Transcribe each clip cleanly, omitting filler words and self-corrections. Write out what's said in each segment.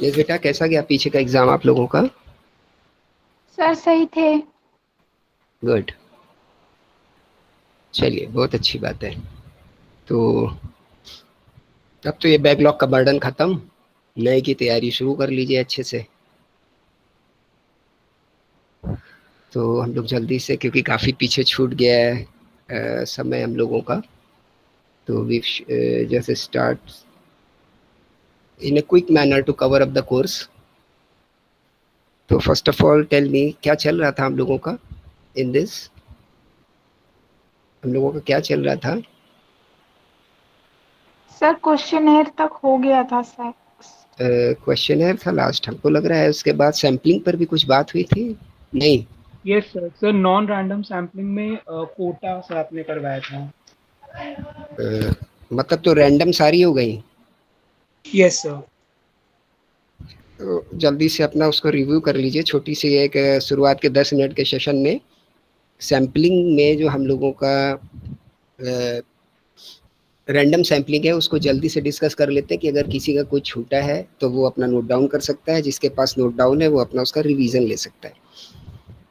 ये बेटा कैसा गया पीछे का एग्जाम आप लोगों का? सर सही थे। गुड। चलिए बहुत अच्छी बात है। तो अब तो ये बैकलॉग का बर्डन खत्म, नए की तैयारी शुरू कर लीजिए अच्छे से। तो हम लोग जल्दी से, क्योंकि काफ़ी पीछे छूट गया है समय हम लोगों का, तो वी जैसे start in a quick manner to cover up the course. तो first of all tell me, क्या चल रहा था हम लोगों का इन दिस? हम लोगों का क्या चल रहा था? सर क्वेश्चनेयर तक हो गया था सर। क्वेश्चनर था लास्ट, हमको लग रहा है उसके बाद सैम्पलिंग पर भी कुछ बात हुई थी। नहीं? Yes sir. Sir non random sampling में कोटा सर आपने करवाया था। मतलब तो रैंडम सारी हो गई। Yes sir. तो जल्दी से अपना उसको रिव्यू कर लीजिए, छोटी सी एक शुरुआत के 10 मिनट के सेशन में। सैम्पलिंग में जो हम लोगों का रैंडम सैम्पलिंग है उसको जल्दी से डिस्कस कर लेते हैं कि अगर किसी का कुछ छूटा है तो वो अपना नोट डाउन कर सकता है, जिसके पास नोट डाउन है वो अपना उसका रिवीजन ले सकता है।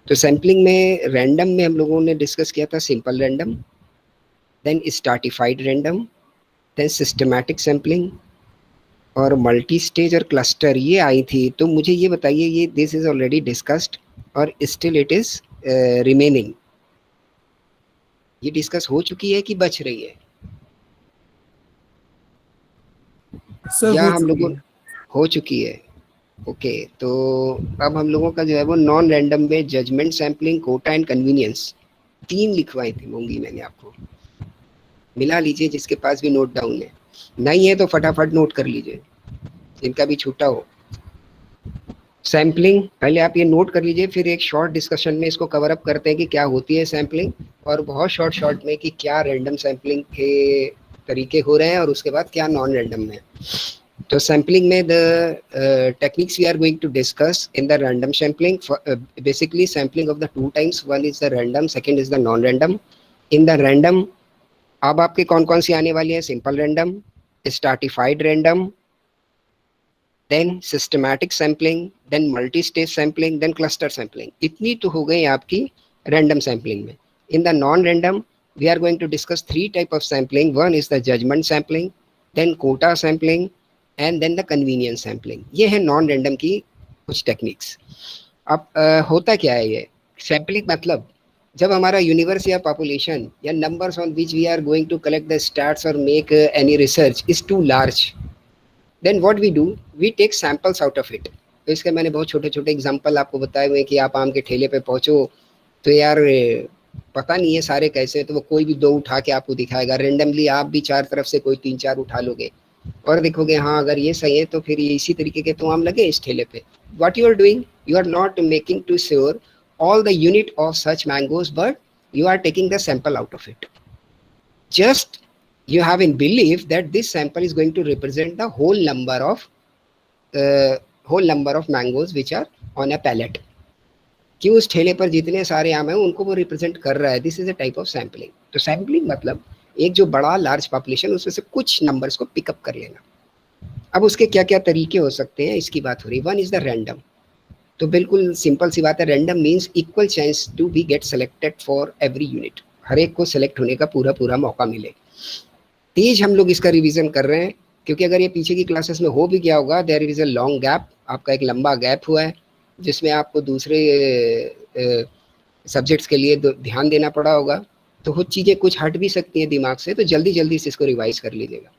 तो सैम्पलिंग में रैंडम में हम लोगों ने डिस्कस किया था simple random, then stratified random, then systematic sampling और मल्टी स्टेज और क्लस्टर ये आई थी। तो मुझे ये बताइए, ये दिस इज ऑलरेडी डिस्कस्ड और स्टिल इट इज रिमेनिंग? ये डिस्कस हो चुकी है कि बच रही है? सर या हो हम चुकी लोगों है। हो चुकी है? ओके। तो अब हम लोगों का जो है वो नॉन रैंडम में judgement sampling, quota and convenience, 3 लिखवाई थी मूंगी मैंने आपको। मिला लीजिए जिसके पास भी नोट डाउन है, नहीं है तो फटाफट नोट कर लीजिए जिनका भी छूटा हो। सैम्पलिंग पहले आप ये नोट कर लीजिए, फिर एक शॉर्ट डिस्कशन में इसको कवर अप करते हैं कि क्या होती है सैम्पलिंग, और बहुत शॉर्ट शॉर्ट में कि क्या रैंडम सैम्पलिंग के तरीके हो रहे हैं और उसके बाद क्या नॉन रैंडम में। तो सैम्पलिंग में the techniques we are going to discuss in the random sampling, basically sampling of the 2 times, one is the random, second is the non random. In the random अब आपके कौन कौन सी आने वाली है? Simple random, stratified random, then systematic sampling, then multi stage sampling, then cluster sampling. इतनी तो हो गई आपकी रैंडम सैम्पलिंग में। In the non random we are going to discuss 3 type of sampling, one is the judgement sampling, then quota sampling and then the convenience sampling. ये है non random की कुछ टेक्निक्स। अब होता क्या है ये सैम्पलिंग? मतलब जब हमारा यूनिवर्स या पॉपुलेशन या numbers on which we are going to collect the stats और make any research is too large, then what we do, we take samples out of it. तो इसके मैंने बहुत छोटे छोटे एग्जांपल आपको बताए हुए हैं कि आप आम के ठेले पे पहुंचो तो यार पता नहीं है सारे कैसे, तो वो कोई भी 2 उठा के आपको दिखाएगा, रेंडमली आप भी 4 तरफ से कोई 3-4 उठा लोगे और देखोगे हाँ अगर ये सही है तो फिर ये इसी तरीके के तो आम लगे इस ठेले पे। What you are doing, you are not making to sure all the unit of such mangoes, but you are taking the sample out of it. Just you have in belief that this sample is going to represent the whole number of mangoes which are on a pallet, कि उस ठेले पर जितने सारे आम हैं उनको वो रिप्रेजेंट कर रहा है। This is a type of sampling. तो सैम्पलिंग मतलब एक जो बड़ा लार्ज पॉपुलेशन उसमें से कुछ नंबर्स को पिकअप कर लेना। अब उसके क्या क्या तरीके हो सकते हैं इसकी बात हो रही। One is the random. तो बिल्कुल सिंपल सी बात है, random means equal chance to be get selected for every unit, हर एक को सेलेक्ट होने का पूरा पूरा मौका मिले। तेज हम लोग इसका रिवीजन कर रहे हैं क्योंकि अगर ये पीछे की क्लासेस में हो भी गया होगा, there is a long gap, आपका एक लंबा गैप हुआ है जिसमें आपको दूसरे सब्जेक्ट्स के लिए ध्यान देना पड़ा होगा, तो कुछ चीज़ें कुछ हट भी सकती हैं दिमाग से, तो जल्दी जल्दी से इसको रिवाइज कर लीजिएगा।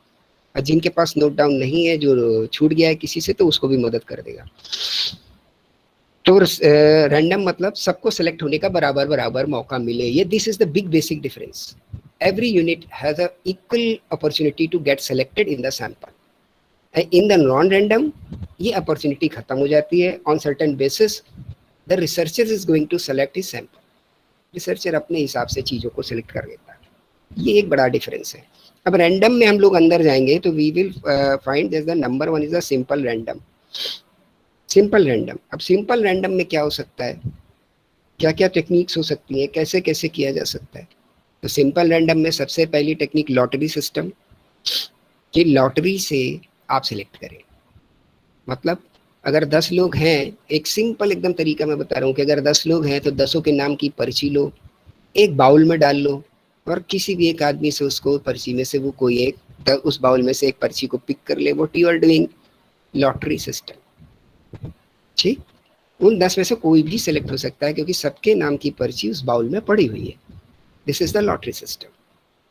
और जिनके पास नोट डाउन नहीं है, जो छूट गया है किसी से, तो उसको भी मदद कर देगा। तो रैंडम मतलब सबको सेलेक्ट होने का बराबर बराबर मौका मिले, ये this is the big basic difference. Every unit has a equal opportunity to get selected in the sample. In the non random ये अपॉर्चुनिटी खत्म हो जाती है। On certain basis the researcher is going to select his sample. Researcher अपने हिसाब से चीज़ों को सिलेक्ट कर लेता है, ये एक बड़ा डिफरेंस है। अब रैंडम में हम लोग अंदर जाएंगे तो we will find the number one is the simple random. Simple random, अब सिंपल रैंडम में क्या हो सकता है, क्या क्या टेक्निक्स हो सकती हैं, कैसे कैसे किया जा सकता है? तो सिंपल रैंडम में सबसे पहली टेक्निक लॉटरी सिस्टम, कि लॉटरी से आप सिलेक्ट करें। मतलब अगर 10 लोग हैं, एक सिंपल एकदम तरीका मैं बता रहा हूँ कि अगर 10 लोग हैं तो 10 के नाम की पर्ची लो, एक बाउल में डाल लो और किसी भी एक आदमी से उसको पर्ची में से वो कोई एक उस बाउल में से एक पर्ची को पिक कर ले। What you are doing? Lottery system. ठीक, उन 10 में से कोई भी सिलेक्ट हो सकता है क्योंकि सबके नाम की पर्ची उस बाउल में पड़ी हुई है। This is the lottery system.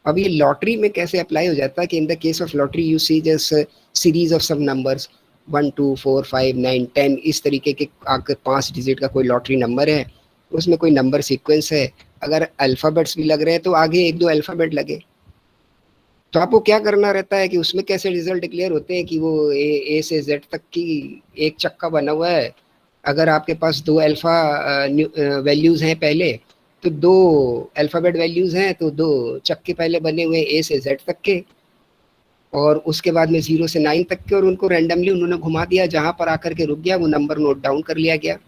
अब ये लॉटरी में कैसे अप्लाई हो जाता है कि in the case of lottery you see just series of some numbers 1 2 4 5 9 10 इस तरीके के आकर 5 डिजिट का कोई लॉटरी नंबर है, उसमें कोई नंबर सीक्वेंस है। अगर अल्फ़ाबेट्स भी लग रहे हैं तो आगे 1 2 अल्फ़ाबेट लगे। तो आपको क्या करना रहता है कि उसमें कैसे रिजल्ट डिक्लेयर होते हैं कि वो ए से जेड तक की एक चक्का बना हुआ है। अगर आपके पास 2 अल्फ़ा वैल्यूज़ हैं पहले, तो 2 अल्फ़ाबेट वैल्यूज़ हैं तो 2 चक्के पहले बने हुए ए से जेड तक के, और उसके बाद में 0 से 9 तक के, और उनको रैंडमली उन्होंने घुमा दिया, जहाँ पर आकर के रुक गया वो नंबर नोट डाउन कर लिया गया।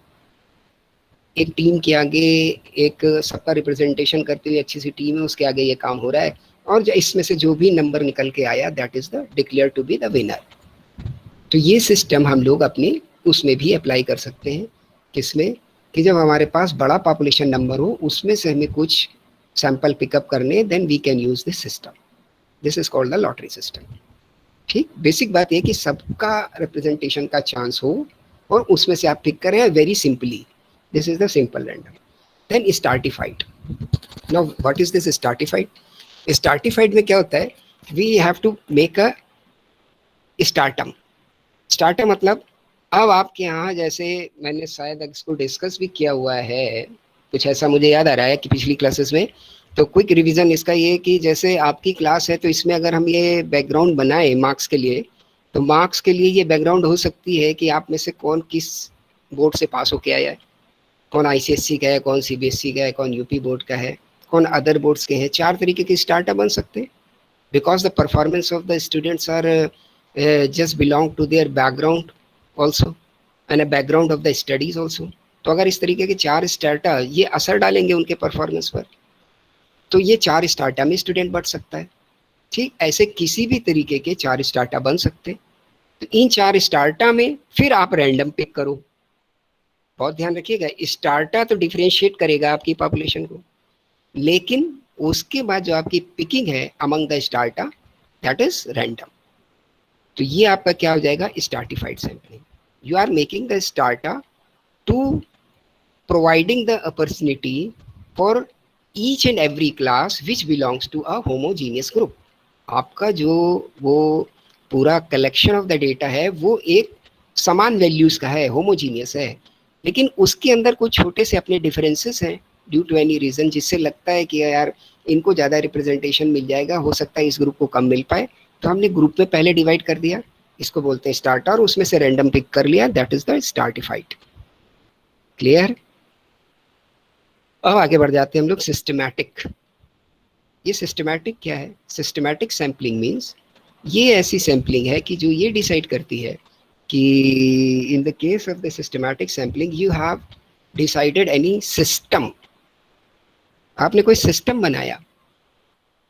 एक टीम के आगे एक सबका रिप्रेजेंटेशन करती हुई अच्छी सी टीम है, उसके आगे ये काम हो रहा है, और इसमें से जो भी नंबर निकल के आया that is the declare to be the winner. तो ये सिस्टम हम लोग अपने उसमें भी अप्लाई कर सकते हैं। किसमें? कि जब हमारे पास बड़ा पॉपुलेशन नंबर हो, उसमें से हमें कुछ सैंपल पिकअप करने, then we can use this system. This is called the lottery system. ठीक, बेसिक बात ये कि सबका रिप्रेजेंटेशन का चांस हो और उसमें से आप पिक करें very simply. This is the simple random. Then stratified. Now what is this stratified? Stratified में क्या होता है? We have to make a stratum. Stratum मतलब अब आपके यहाँ, जैसे मैंने शायद इसको डिस्कस भी किया हुआ है, कुछ ऐसा मुझे याद आ रहा है कि पिछली क्लासेस में, तो क्विक रिवीजन इसका ये कि जैसे आपकी क्लास है तो इसमें अगर हम ये बैकग्राउंड बनाए मार्क्स के लिए, तो मार्क्स के लिए ये बैकग्राउंड हो सकती है कि आप में से कौन किस बोर्ड से पास होके आया है, कौन आईसीएससी का है, कौन सीबीएसई का है, कौन यूपी बोर्ड का है, कौन अदर बोर्ड्स के हैं। 4 तरीके के स्टार्टअप बन सकते हैं because the performance of the students are just belong to their background also and a background of the studies also. तो अगर इस तरीके के 4 स्टार्टा ये असर डालेंगे उनके परफॉर्मेंस पर, तो ये 4 स्टार्टा में स्टूडेंट बढ़ सकता है। ठीक, ऐसे किसी भी तरीके के 4 स्टार्टा बन सकते। तो इन 4 स्टार्टा में फिर आप रैंडम पिक करो। बहुत ध्यान रखिएगा, स्टार्टा तो डिफरेंशिएट करेगा आपकी पॉपुलेशन को, लेकिन उसके बाद जो आपकी पिकिंग है among the strata that is random. तो ये आपका क्या हो जाएगा? Stratified sampling. You are making the strata to providing the opportunity for each and every class which belongs to a homogeneous group. आपका जो वो पूरा कलेक्शन ऑफ द डेटा है वो एक समान वैल्यूज का है, होमोजीनियस है, लेकिन उसके अंदर कुछ छोटे से अपने डिफरेंसेस हैं ड्यू टू एनी रीजन, जिससे लगता है कि यार इनको ज़्यादा रिप्रेजेंटेशन मिल जाएगा, हो सकता है इस ग्रुप को कम मिल पाए, तो हमने ग्रुप में पहले डिवाइड कर दिया, इसको बोलते हैं स्टार्टर, और उसमें से रैंडम पिक कर लिया, that is the stratified. Clear? अब आगे बढ़ जाते हैं हम लोग सिस्टमैटिक। ये सिस्टमैटिक क्या है? सिस्टमैटिक सैम्पलिंग मीन्स ये ऐसी सैम्पलिंग है कि जो ये डिसाइड करती है कि in the case of the systematic sampling you have decided any system. आपने कोई सिस्टम बनाया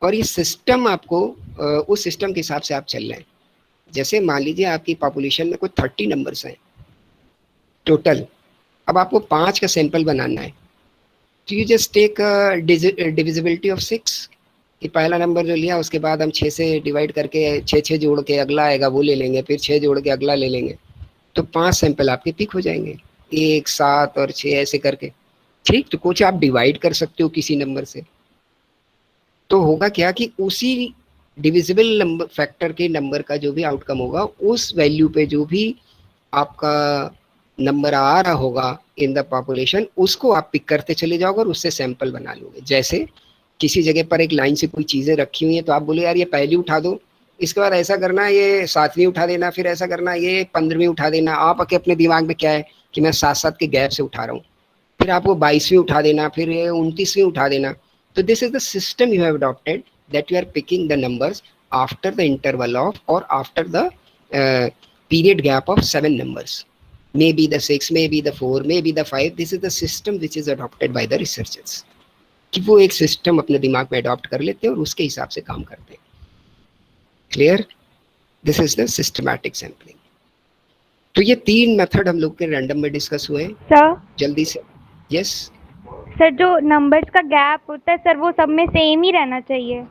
और ये सिस्टम आपको उस सिस्टम के हिसाब से आप चल रहे हैं। जैसे मान लीजिए आपकी पॉपुलेशन में कोई 30 नंबर्स हैं टोटल, अब आपको 5 का सैंपल बनाना है, तो you just take divisibility of 6 कि पहला नंबर जो लिया उसके बाद हम 6 से डिवाइड करके 6 जोड़ के अगला आएगा वो ले लेंगे, फिर 6 जोड़ के अगला ले लेंगे, तो 5 सैंपल आपके पिक हो जाएंगे, 1 7 और 6 ऐसे करके। ठीक, तो कुछ आप डिवाइड कर सकते हो किसी नंबर से, तो होगा क्या कि उसी डिविजिबल नंबर फैक्टर के नंबर का जो भी आउटकम होगा उस वैल्यू पे जो भी आपका नंबर आ रहा होगा इन द पॉपुलेशन, उसको आप पिक करते चले जाओगे और उससे सैंपल बना लोगे। जैसे किसी जगह पर एक लाइन से कोई चीज़ें रखी हुई हैं तो आप बोले यार ये पहली उठा दो, इसके बाद ऐसा करना ये 7वीं उठा देना, फिर ऐसा करना ये 15वीं उठा देना। आप अपने दिमाग में क्या है कि मैं 7-7 के गैप से उठा रहा हूँ, फिर आप वो 22वीं उठा देना, फिर ये 29वीं उठा देना। तो this is the system you have adopted that you are picking the numbers after the interval of or after the period gap of 7 numbers, maybe the 6, maybe the 4, maybe the 5. This is the system which is adopted by the researchers, कि वो एक system अपने दिमाग में adopt कर लेते हैं और उसके हिसाब से काम करते हैं। Clear? This is the systematic sampling. तो ये 3 मेथड हम लोग के रैंडम में डिस्कस हुए हैं। सर जल्दी से। यस सर, जो नंबर्स का गैप होता है सर, वो सब में सेम ही रहना चाहिए।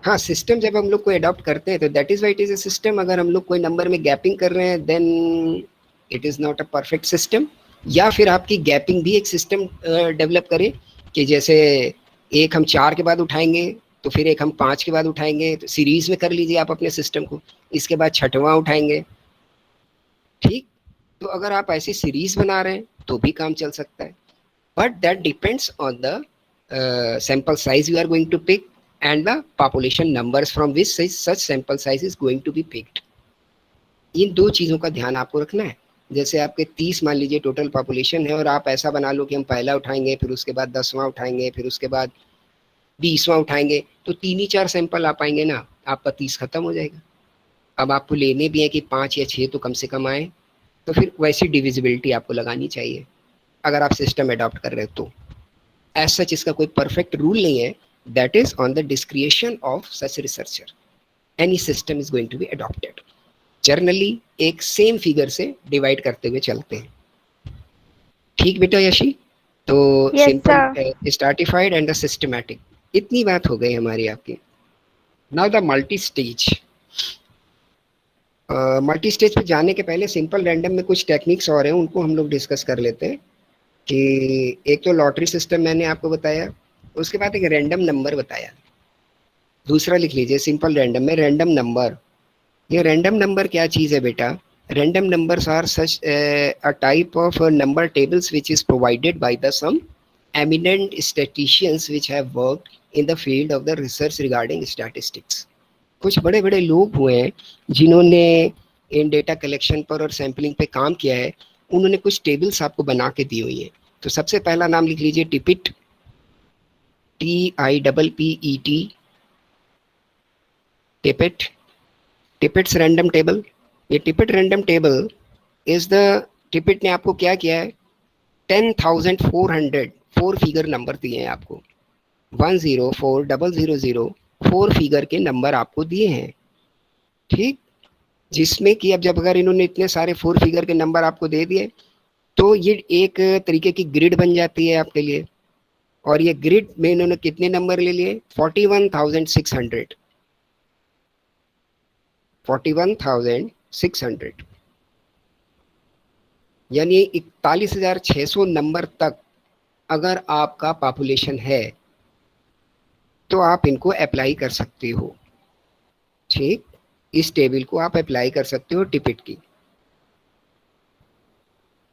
हाँ, सिस्टम जब हम लोग को अडॉप्ट करते हैं तो that is why it is a system. अगर हम लोग कोई नंबर में गैपिंग कर रहे हैं then it is not a perfect system. या फिर आपकी गैपिंग भी एक सिस्टम डेवलप करे कि जैसे एक हम 4 के बाद उठाएंगे तो फिर एक हम 5 के बाद उठाएंगे, तो सीरीज में कर लीजिए आप अपने सिस्टम को, इसके बाद छठवां उठाएंगे। ठीक, तो अगर आप ऐसी सीरीज बना रहे हैं तो भी काम चल सकता है, but that depends on the sample size you are going to pick and the population numbers from which such sample size is going to be picked. इन 2 चीज़ों का ध्यान आपको रखना है। जैसे आपके 30 मान लीजिए टोटल पॉपुलेशन है और आप ऐसा बना लो कि हम पहला उठाएंगे, फिर उसके बाद 10वां उठाएंगे, फिर उसके बाद 20वां उठाएंगे, तो 3 ही 4 सैंपल आ पाएंगे ना, आपका 30 खत्म हो जाएगा। अब आपको लेने भी है कि 5 या 6 तो कम से कम आए, तो फिर वैसी डिविजिबिलिटी आपको लगानी चाहिए अगर आप सिस्टम अडॉप्ट कर रहे हो तो। एज सच इसका कोई परफेक्ट रूल नहीं है, that is on the discretion of such researcher. Any system is going to be adopted. Generally एक सेम फिगर से डिवाइड करते हुए चलते हैं। ठीक बेटा यशी, तो Yes, simple, stratified and the systematic, इतनी बात हो गई हमारी आपकी। Now the multi stage. Multi stage पे जाने के पहले सिंपल रैंडम में कुछ टेक्निक्स और हैं, उनको हम लोग डिस्कस कर लेते हैं। कि एक तो लॉटरी सिस्टम मैंने आपको बताया, उसके बाद एक रैंडम नंबर बताया, दूसरा लिख लीजिए सिंपल रैंडम में रैंडम नंबर। ये रैंडम नंबर क्या चीज़ है बेटा? Random numbers are such a type of number tables which is provided by the some eminent statisticians which have worked in the field of the research regarding statistics. कुछ बड़े बड़े लोग हुए हैं जिन्होंने इन डेटा कलेक्शन पर और सैम्पलिंग पे काम किया है, उन्होंने कुछ टेबल्स आपको बना के दी हुई है। तो सबसे पहला नाम लिख लीजिए टिपिट, TIPPET, टिपिट, टिपिट्स रैंडम टेबल। ये टिपिट रैंडम टेबल इज द, टिपिट ने आपको क्या किया है, 10,400 4 फिगर नंबर दिए हैं आपको, 104000 4 फिगर के नंबर आपको दिए हैं। ठीक, जिसमें कि अब जब अगर इन्होंने इतने सारे 4 फिगर के नंबर आपको दे दिए तो ये एक तरीके की ग्रिड बन जाती है आपके लिए। और ये ग्रिड में इन्होंने कितने नंबर ले लिए? 41,600, 41,600, यानी 41,600 नंबर तक अगर आपका पॉपुलेशन है तो आप इनको अप्लाई कर सकते हो। ठीक, इस टेबल को आप अप्लाई कर सकते हो टिपिट की।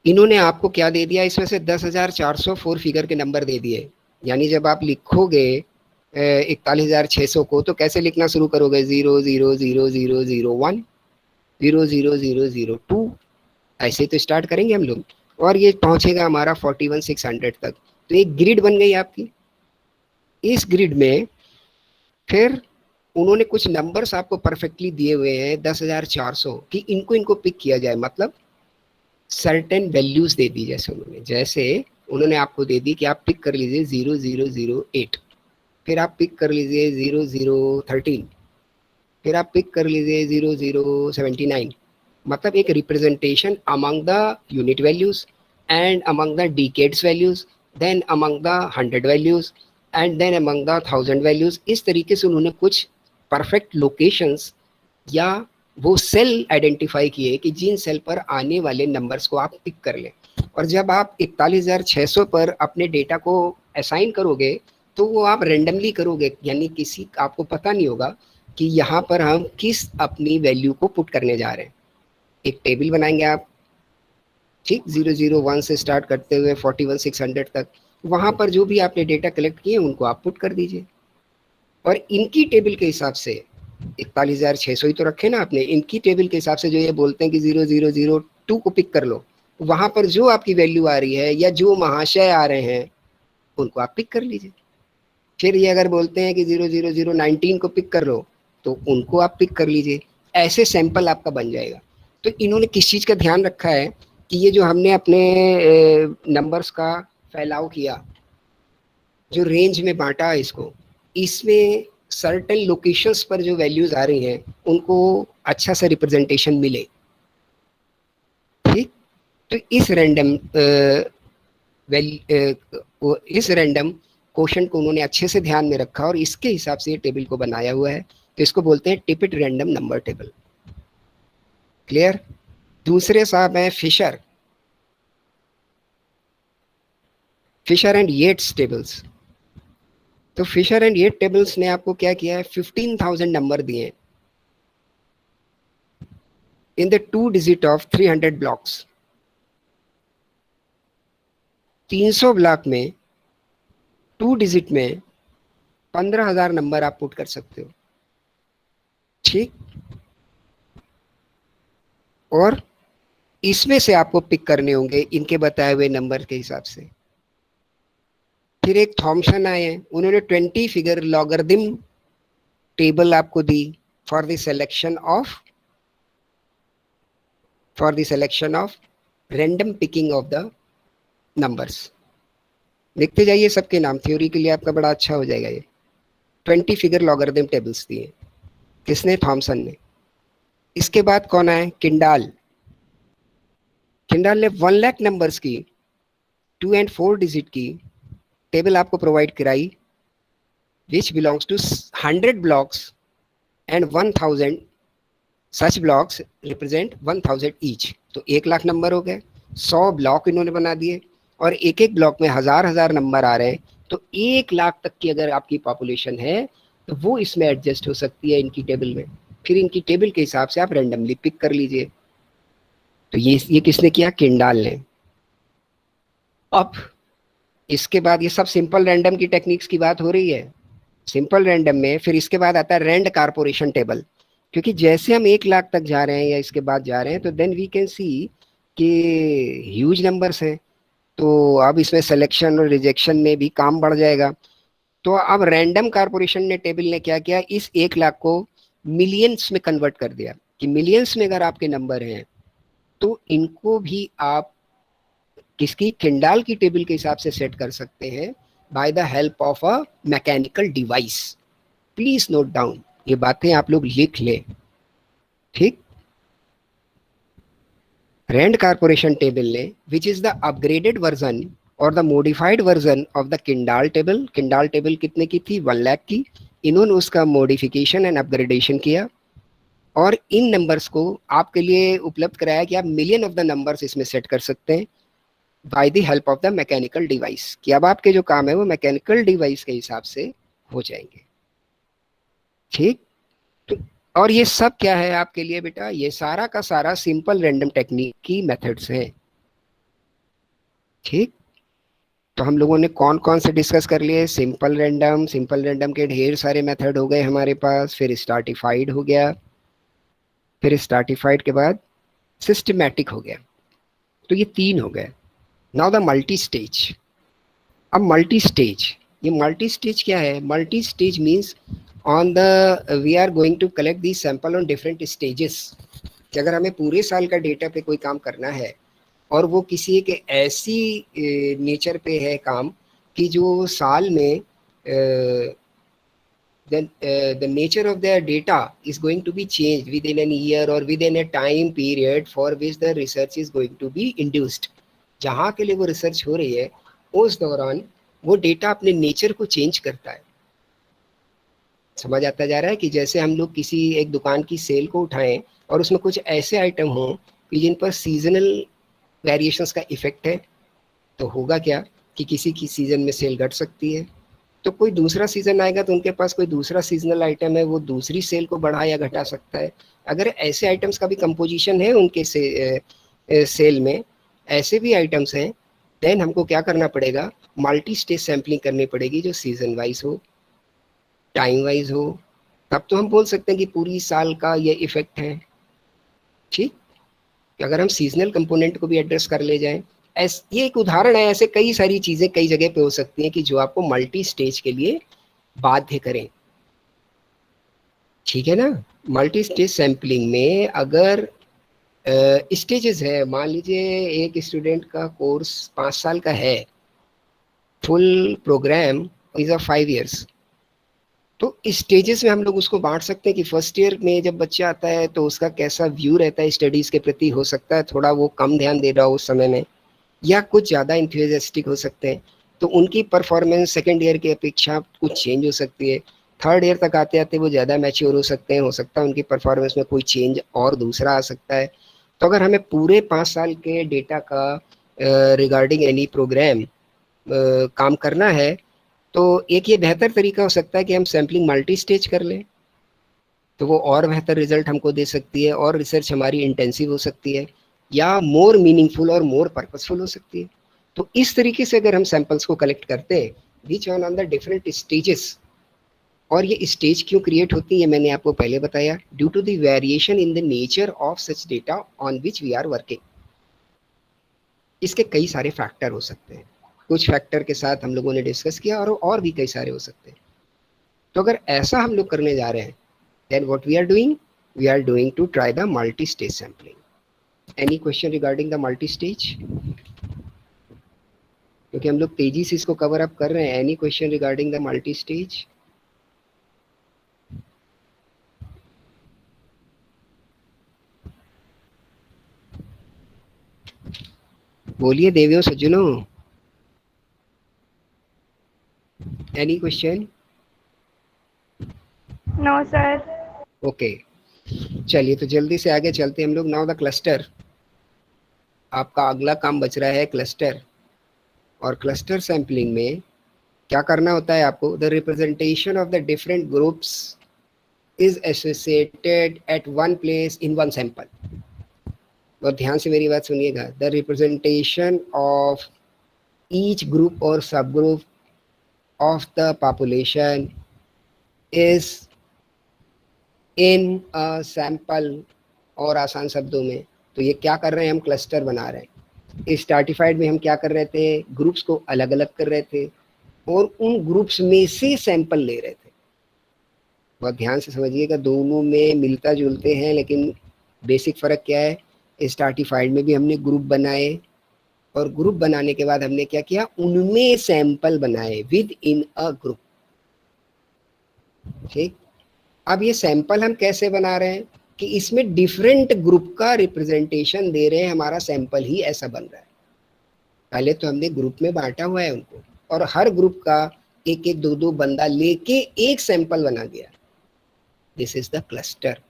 इन्होंने आपको क्या दे दिया, इसमें से 10,400 4 फिगर के नंबर दे दिए। यानी जब आप लिखोगे 41,600 को तो कैसे लिखना शुरू करोगे? 0000001, 00002, ऐसे तो स्टार्ट करेंगे हम लोग, और ये पहुंचेगा हमारा 41,600 तक। तो एक ग्रिड बन गई आपकी। इस ग्रिड में फिर उन्होंने कुछ नंबर्स आपको परफेक्टली दिए हुए हैं 10,400 कि इनको पिक किया जाए, मतलब सर्टेन वैल्यूज दे दी। जैसे उन्होंने आपको दे दी कि आप पिक कर लीजिए 0008, फिर आप पिक कर लीजिए 0013, फिर आप पिक कर लीजिए 0079, मतलब एक representation among the unit values and among the decades values, then among the 100 values and then among the 1000 values. इस तरीके से उन्होंने कुछ परफेक्ट लोकेशंस या वो सेल आइडेंटिफाई किए कि जिन सेल पर आने वाले नंबर्स को आप पिक कर लें। और जब आप 41,600 पर अपने डेटा को असाइन करोगे तो वो आप रेंडमली करोगे, यानी किसी आपको पता नहीं होगा कि यहाँ पर हम किस अपनी वैल्यू को पुट करने जा रहे हैं। एक टेबल बनाएंगे आप, ठीक, 001 से स्टार्ट करते हुए 41,600 तक, वहाँ पर जो भी आपने डेटा कलेक्ट किए उनको आप पुट कर दीजिए। और इनकी टेबल के हिसाब से 41,600 ही तो रखे ना आपने, इनकी टेबल के हिसाब से जो ये बोलते हैं कि 0002 को पिक कर लो, वहां पर जो आपकी वैल्यू आ रही है या जो महाशय आ रहे हैं उनको आप पिक कर लीजिए। फिर ये अगर बोलते हैं कि 00019 को पिक कर लो तो उनको आप पिक कर लीजिए। ऐसे सैंपल आपका बन जाएगा। तो इन्होंने किस चीज़ का ध्यान रखा है कि ये जो हमने अपने नंबर्स का फैलाव किया, जो रेंज में बांटा इसको, इसमें सर्टेन लोकेशंस पर जो वैल्यूज आ रही हैं उनको अच्छा सा रिप्रेजेंटेशन मिले। ठीक, तो इस रैंडम क्वेश्चन को उन्होंने अच्छे से ध्यान में रखा और इसके हिसाब से ये टेबल को बनाया हुआ है। तो इसको बोलते हैं टिपिट रैंडम नंबर टेबल। क्लियर? दूसरे साहब हैं फिशर एंड येट्स टेबल्स। तो फिशर एंड येट टेबल्स ने आपको क्या किया है, 15,000 नंबर दिए in the 2 digit of 300 blocks. 300 block में 2 डिजिट में 15,000 नंबर आप पुट कर सकते हो। ठीक, और इसमें से आपको पिक करने होंगे इनके बताए हुए नंबर के हिसाब से। फिर एक थॉमसन आए हैं, उन्होंने 20 फिगर लॉगरिथम टेबल आपको दी for the selection of random picking of the numbers. लिखते जाइए सबके नाम, थ्योरी के लिए आपका बड़ा अच्छा हो जाएगा। ये 20 फिगर लॉगरिथम टेबल्स दिए, किसने? थॉमसन ने। इसके बाद कौन आए? किंडाल ने 1 लाख नंबर्स की 2 और 4 डिजिट की टेबल आपको प्रोवाइड कराई, which belongs to 100 blocks and 1000 such blocks represent 1000 each. तो 1 लाख नंबर हो गए। 100 ब्लॉक इन्होंने बना दिए और एक एक ब्लॉक में हजार नंबर आ रहे हैं। तो 1 लाख तक की अगर आपकी पॉपुलेशन है तो वो इसमें एडजस्ट हो सकती है इनकी टेबल में। फिर इनकी टेबल के हिसाब से आप रैंडमली पिक कर लीजिए। तो ये किसने किया? किंडाल ने। अब इसके बाद ये सब सिंपल रैंडम की टेक्निक्स की बात हो रही है। सिंपल रैंडम में फिर इसके बाद आता है रैंड कारपोरेशन टेबल, क्योंकि जैसे हम 1 लाख तक जा रहे हैं या इसके बाद जा रहे हैं तो देन वी कैन सी कि ह्यूज नंबर्स हैं। तो अब इसमें सिलेक्शन और रिजेक्शन में भी काम बढ़ जाएगा। तो अब रैंडम कारपोरेशन ने टेबल ने क्या किया, इस 1 लाख को मिलियंस में कन्वर्ट कर दिया कि मिलियंस में अगर आपके नंबर हैं तो इनको भी आप किसकी? किंडाल की टेबल के हिसाब से सेट कर सकते हैं by the help of a mechanical device. Please note down, ये बातें आप लोग लिख लें। ठीक, रैंड कारपोरेशन टेबल ने which is the upgraded version और the modified version of the Kendall table. Kendall table कितने की थी? 1 लाख की। इन्होंने उसका मॉडिफिकेशन एंड अपग्रेडेशन किया और इन नंबर्स को आपके लिए उपलब्ध कराया कि आप मिलियन ऑफ द नंबर्स इसमें सेट कर सकते हैं by the help of the mechanical device. कि अब आपके जो काम है वो मैकेनिकल डिवाइस के हिसाब से हो जाएंगे। ठीक, तो और ये सब क्या है आपके लिए बेटा? ये सारा का सारा सिंपल रैंडम टेक्निक की मेथड्स हैं। ठीक, तो हम लोगों ने कौन कौन से डिस्कस कर लिए? सिंपल रैंडम के ढेर सारे मेथड हो गए हमारे पास। फिर स्ट्रैटिफाइड हो गया, फिर स्ट्रैटिफाइड के बाद सिस्टमैटिक हो गया। तो ये 3 हो गए। Now the multi stage. अब मल्टी स्टेज, ये मल्टी स्टेज क्या है? Multi stage means on the we are going to collect the sample on different stages. कि अगर हमें पूरे साल का डेटा पे कोई काम करना है और वो किसी एक ऐसी नेचर पे है काम कि जो साल में the nature of their data is going to be changed within an year or within a time period for which the research is going to be induced। जहाँ के लिए वो रिसर्च हो रही है उस दौरान वो डेटा अपने नेचर को चेंज करता है। समझ आता जा रहा है कि जैसे हम लोग किसी एक दुकान की सेल को उठाएं और उसमें कुछ ऐसे आइटम हों कि जिन पर सीजनल वेरिएशंस का इफेक्ट है, तो होगा क्या कि किसी की सीजन में सेल घट सकती है, तो कोई दूसरा सीजन आएगा तो उनके पास कोई दूसरा सीजनल आइटम है, वो दूसरी सेल को बढ़ा या घटा सकता है। अगर ऐसे आइटम्स का भी कंपोजिशन है उनके सेल में, ऐसे भी आइटम्स हैं, देन हमको क्या करना पड़ेगा? मल्टी स्टेज सैम्पलिंग करनी पड़ेगी जो सीजन वाइज हो, टाइम वाइज हो। तब तो हम बोल सकते हैं कि पूरी साल का ये इफेक्ट है। ठीक, अगर हम सीजनल कंपोनेंट को भी एड्रेस कर ले जाएं, ये एक उदाहरण है। ऐसे कई सारी चीजें कई जगह पे हो सकती हैं कि जो आपको मल्टी स्टेज के लिए बाध्य करें। ठीक है ना? मल्टी स्टेज सैम्पलिंग में अगर स्टेजेस है, मान लीजिए एक स्टूडेंट का कोर्स 5 साल का है, फुल प्रोग्राम इज 5 years, तो स्टेजेस में हम लोग उसको बांट सकते हैं कि फर्स्ट ईयर में जब बच्चा आता है तो उसका कैसा व्यू रहता है स्टडीज़ के प्रति, हो सकता है थोड़ा वो कम ध्यान दे रहा हो उस समय में, या कुछ ज़्यादा इंथुजियास्टिक हो सकते हैं, तो उनकी परफॉर्मेंस सेकेंड ईयर की अपेक्षा कुछ चेंज हो सकती है। थर्ड ईयर तक आते आते वो ज़्यादा मैच्योर हो सकते हैं, हो सकता है उनकी परफॉर्मेंस में कोई चेंज और दूसरा आ सकता है। तो अगर हमें पूरे 5 साल के डेटा का रिगार्डिंग एनी प्रोग्राम काम करना है, तो एक ये बेहतर तरीका हो सकता है कि हम सैम्पलिंग मल्टी स्टेज कर लें, तो वो और बेहतर रिजल्ट हमको दे सकती है और रिसर्च हमारी इंटेंसिव हो सकती है, या मोर मीनिंगफुल और मोर पर्पसफुल हो सकती है। तो इस तरीके से अगर हम सैंपल्स को कलेक्ट करते हैं which on the different stages, और ये स्टेज क्यों क्रिएट होती है मैंने आपको पहले बताया, due to the variation in the nature of such data on which we are working. इसके कई सारे फैक्टर हो सकते हैं, कुछ फैक्टर के साथ हम लोगों ने डिस्कस किया और भी कई सारे हो सकते हैं। तो अगर ऐसा हम लोग करने जा रहे हैं, then what we are doing to try the multi-stage sampling. Any question regarding the multi-stage? क्योंकि हम लोग तेजी से इसको कवर अप कर रहे हैं। Any question regarding the multi-stage? बोलिए देवियों सज्जनों, any question? No sir. Okay, चलिए तो जल्दी से आगे चलते हैं हम लोग। नाउ द क्लस्टर, आपका अगला काम बच रहा है क्लस्टर। और क्लस्टर सैम्पलिंग में क्या करना होता है आपको, the representation of the different groups is associated at one place in one sample. बहुत ध्यान से मेरी बात सुनिएगा। The representation of each group और sub group of the population is in a sample, और आसान शब्दों में तो ये क्या कर रहे हैं, हम क्लस्टर बना रहे हैं। स्ट्रैटिफाइड में हम क्या कर रहे थे, ग्रुप्स को अलग अलग कर रहे थे और उन ग्रुप्स में से सैंपल ले रहे थे। बहुत ध्यान से समझिएगा, दोनों में मिलता जुलते हैं लेकिन बेसिक फ़र्क क्या है। स्ट्रैटिफाइड में भी हमने ग्रुप बनाए और ग्रुप बनाने के बाद हमने क्या किया, उनमें सैंपल बनाए विद इन अ ग्रुप। ठीक, अब ये सैंपल हम कैसे बना रहे हैं कि इसमें डिफरेंट ग्रुप का रिप्रेजेंटेशन दे रहे हैं, हमारा सैंपल ही ऐसा बन रहा है। पहले तो हमने ग्रुप में बांटा हुआ है उनको, और हर ग्रुप का एक एक दो दो बंदा लेके एक सैंपल बना दिया। This is the cluster.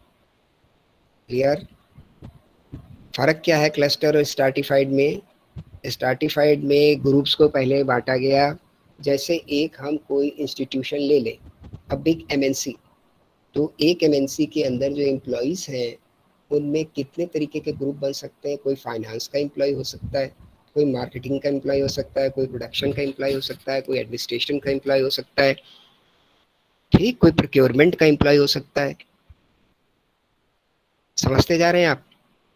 Clear? फर्क क्या है क्लस्टर और स्ट्रैटिफाइड में? स्ट्रैटिफाइड में ग्रुप्स को पहले बांटा गया, जैसे एक हम कोई इंस्टीट्यूशन ले लें, अब बिग एमएनसी, तो एक एमएनसी के अंदर जो एम्प्लॉइज़ हैं उनमें कितने तरीके के ग्रुप बन सकते हैं। कोई फाइनेंस का एम्प्लॉय हो सकता है, कोई मार्केटिंग का एम्प्लॉय हो सकता है, कोई प्रोडक्शन का एम्प्लॉय हो सकता है, कोई एडमिनिस्ट्रेशन का एम्प्लॉय हो सकता है, ठीक, कोई प्रोक्योरमेंट का एम्प्लॉय हो सकता है। समझते जा रहे हैं आप?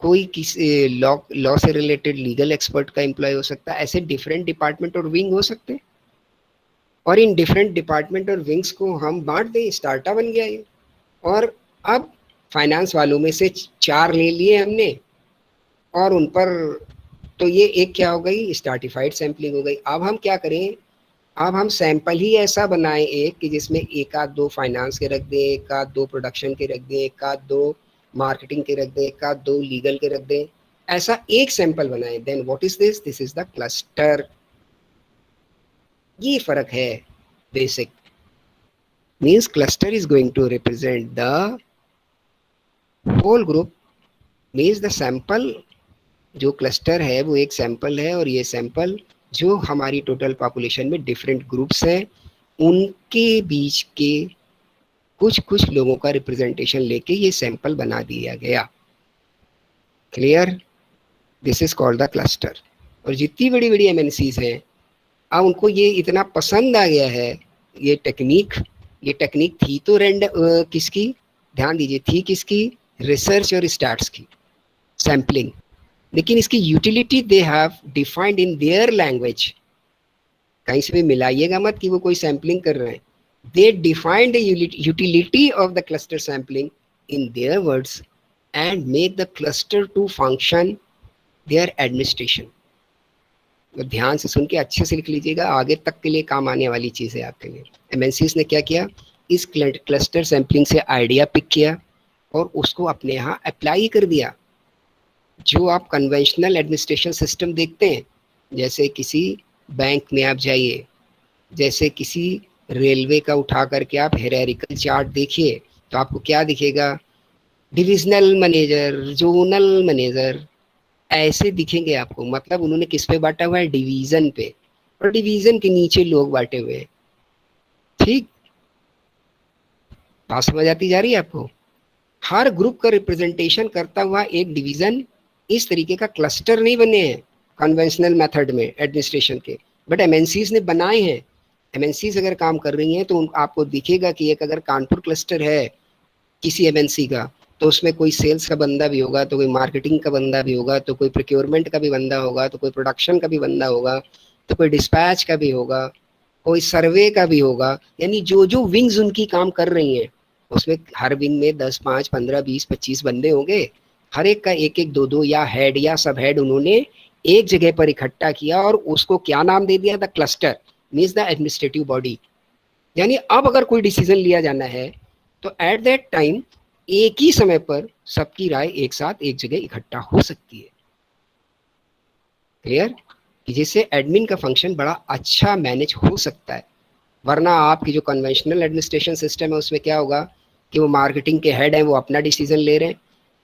कोई किसी लॉ से रिलेटेड लीगल एक्सपर्ट का एम्प्लॉय हो सकता है। ऐसे डिफरेंट डिपार्टमेंट और विंग हो सकते हैं, और इन डिफरेंट डिपार्टमेंट और विंग्स को हम बांट दें, स्टार्टअप बन गया ये। और अब फाइनेंस वालों में से 4 ले लिए हमने, और उन पर तो ये एक क्या हो गई, स्ट्रैटिफाइड सैम्पलिंग हो गई। अब हम क्या करें, अब हम सैंपल ही ऐसा बनाएं एक कि जिसमें एक आध दो फाइनेंस के रख दें, एक आध दो प्रोडक्शन के रख दें, एक आध दो मार्केटिंग के रख दें, एक आध दो लीगल के रख दें, ऐसा एक सैंपल बनाएं। Then what is this? This is the cluster. ये फर्क है basic. Means cluster is going to represent the whole group, means the sample, जो क्लस्टर है वो एक सैंपल है, और ये सैंपल जो हमारी टोटल पॉपुलेशन में डिफरेंट ग्रुप्स हैं उनके बीच के कुछ कुछ लोगों का रिप्रेजेंटेशन लेके ये सैंपल बना दिया गया। Clear? This is called the cluster. और जितनी बड़ी बड़ी एमएनसीज हैं, अब उनको ये इतना पसंद आ गया है ये टेक्निक थी तो किसकी, ध्यान दीजिए, थी किसकी, रिसर्च और स्टैट्स की, सैम्पलिंग। लेकिन इसकी utility they have defined in their language. कहीं से भी मिलाइएगा मत कि वो कोई सैम्पलिंग कर रहे हैं। They defined the utility of the cluster sampling in their words and make the cluster to function their administration. ध्यान से सुन के अच्छे से लिख लीजिएगा, आगे तक के लिए काम आने वाली चीज़ है आपके लिए। एमएनसीज ने क्या किया, इस क्लस्टर सैम्पलिंग से आइडिया पिक किया और उसको अपने यहाँ अप्लाई कर दिया। जो आप कन्वेंशनल एडमिनिस्ट्रेशन सिस्टम देखते हैं, जैसे किसी बैंक में आप जाइए, जैसे किसी रेलवे का उठा करके आप हायरार्किकल चार्ट देखिए, तो आपको क्या दिखेगा? डिविजनल मैनेजर, जोनल मैनेजर, ऐसे दिखेंगे आपको। मतलब उन्होंने किस पे बांटा हुआ है? डिवीजन पे, और डिवीजन के नीचे लोग बांटे हुए हैं। ठीक, बात समझ आती जा रही है आपको? हर ग्रुप का रिप्रेजेंटेशन करता हुआ एक डिवीजन, इस तरीके का क्लस्टर नहीं बने हैं कन्वेंशनल मेथड में एडमिनिस्ट्रेशन के, बट एमएनसीज ने बनाए हैं। एमएनसीज अगर काम कर रही हैं तो आपको दिखेगा कि एक अगर कानपुर क्लस्टर है किसी एमएनसी का, तो उसमें कोई सेल्स का बंदा भी होगा, तो कोई मार्केटिंग का बंदा भी होगा, तो कोई प्रोक्योरमेंट का भी बंदा होगा, तो कोई प्रोडक्शन का भी बंदा होगा, तो कोई डिस्पैच का भी होगा, कोई सर्वे का भी होगा। यानी जो जो विंग्स उनकी काम कर रही हैं, उसमें हर विंग में 10, 5, 15, 20, 25 बंदे होंगे। हर एक का एक एक दो दो या हेड या सब हेड उन्होंने एक जगह पर इकट्ठा किया और उसको क्या नाम दे दिया? The cluster, means the administrative body. यानी अब अगर कोई डिसीजन लिया जाना है तो एट दैट टाइम एक ही समय पर सबकी राय एक साथ एक जगह इकट्ठा हो सकती है। क्लियर? जिससे एडमिन का फंक्शन बड़ा अच्छा मैनेज हो सकता है। वरना आपकी जो कन्वेंशनल एडमिनिस्ट्रेशन सिस्टम है उसमें क्या होगा कि वो मार्केटिंग के हेड हैं वो अपना डिसीजन ले रहे हैं,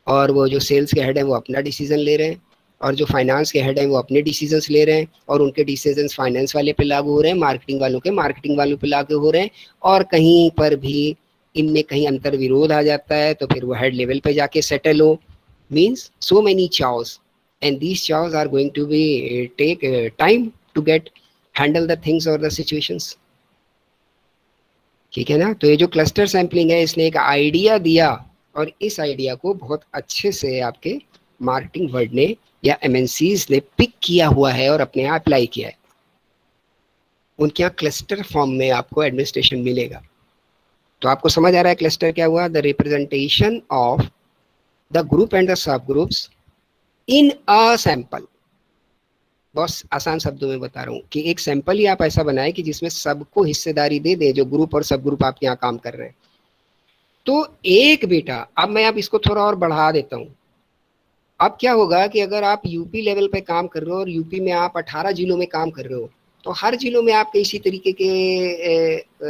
और वो जो सेल्स के हेड हैं वो अपना डिसीजन ले रहे हैं, और जो फाइनेंस के हेड हैं वो अपने डिसीजंस ले रहे हैं, और उनके डिसीजंस फाइनेंस वाले पे लागू हो रहे हैं, मार्केटिंग वालों के मार्केटिंग वालों पे लागू हो रहे हैं, और कहीं पर भी इनमें कहीं अंतर विरोध आ जाता है तो फिर वो हेड लेवल पे जाके सेटल हो। Means so many chows, and these chows are going to be take time to get handle the things और द सिचुएशंस। ठीक है ना? तो ये जो क्लस्टर सैम्पलिंग है, इसने एक आइडिया दिया, और इस आइडिया को बहुत अच्छे से आपके मार्केटिंग वर्ड ने या एमएनसीज ने पिक किया हुआ है और अपने यहाँ अप्लाई किया है। उनके यहाँ क्लस्टर फॉर्म में आपको एडमिनिस्ट्रेशन मिलेगा। तो आपको समझ आ रहा है क्लस्टर क्या हुआ? The representation of the group and the sub groups in a sample. बहुत आसान शब्दों में बता रहा हूँ कि एक सैंपल ही आप ऐसा बनाए कि जिसमें सबको हिस्सेदारी दे दे, जो ग्रुप और सब ग्रुप आपके यहाँ काम कर रहे हैं। तो एक बेटा, अब मैं आप इसको थोड़ा और बढ़ा देता हूँ। अब क्या होगा कि अगर आप यूपी लेवल पे काम कर रहे हो और यूपी में आप 18 जिलों में काम कर रहे हो, तो हर जिलों में आपके इसी तरीके के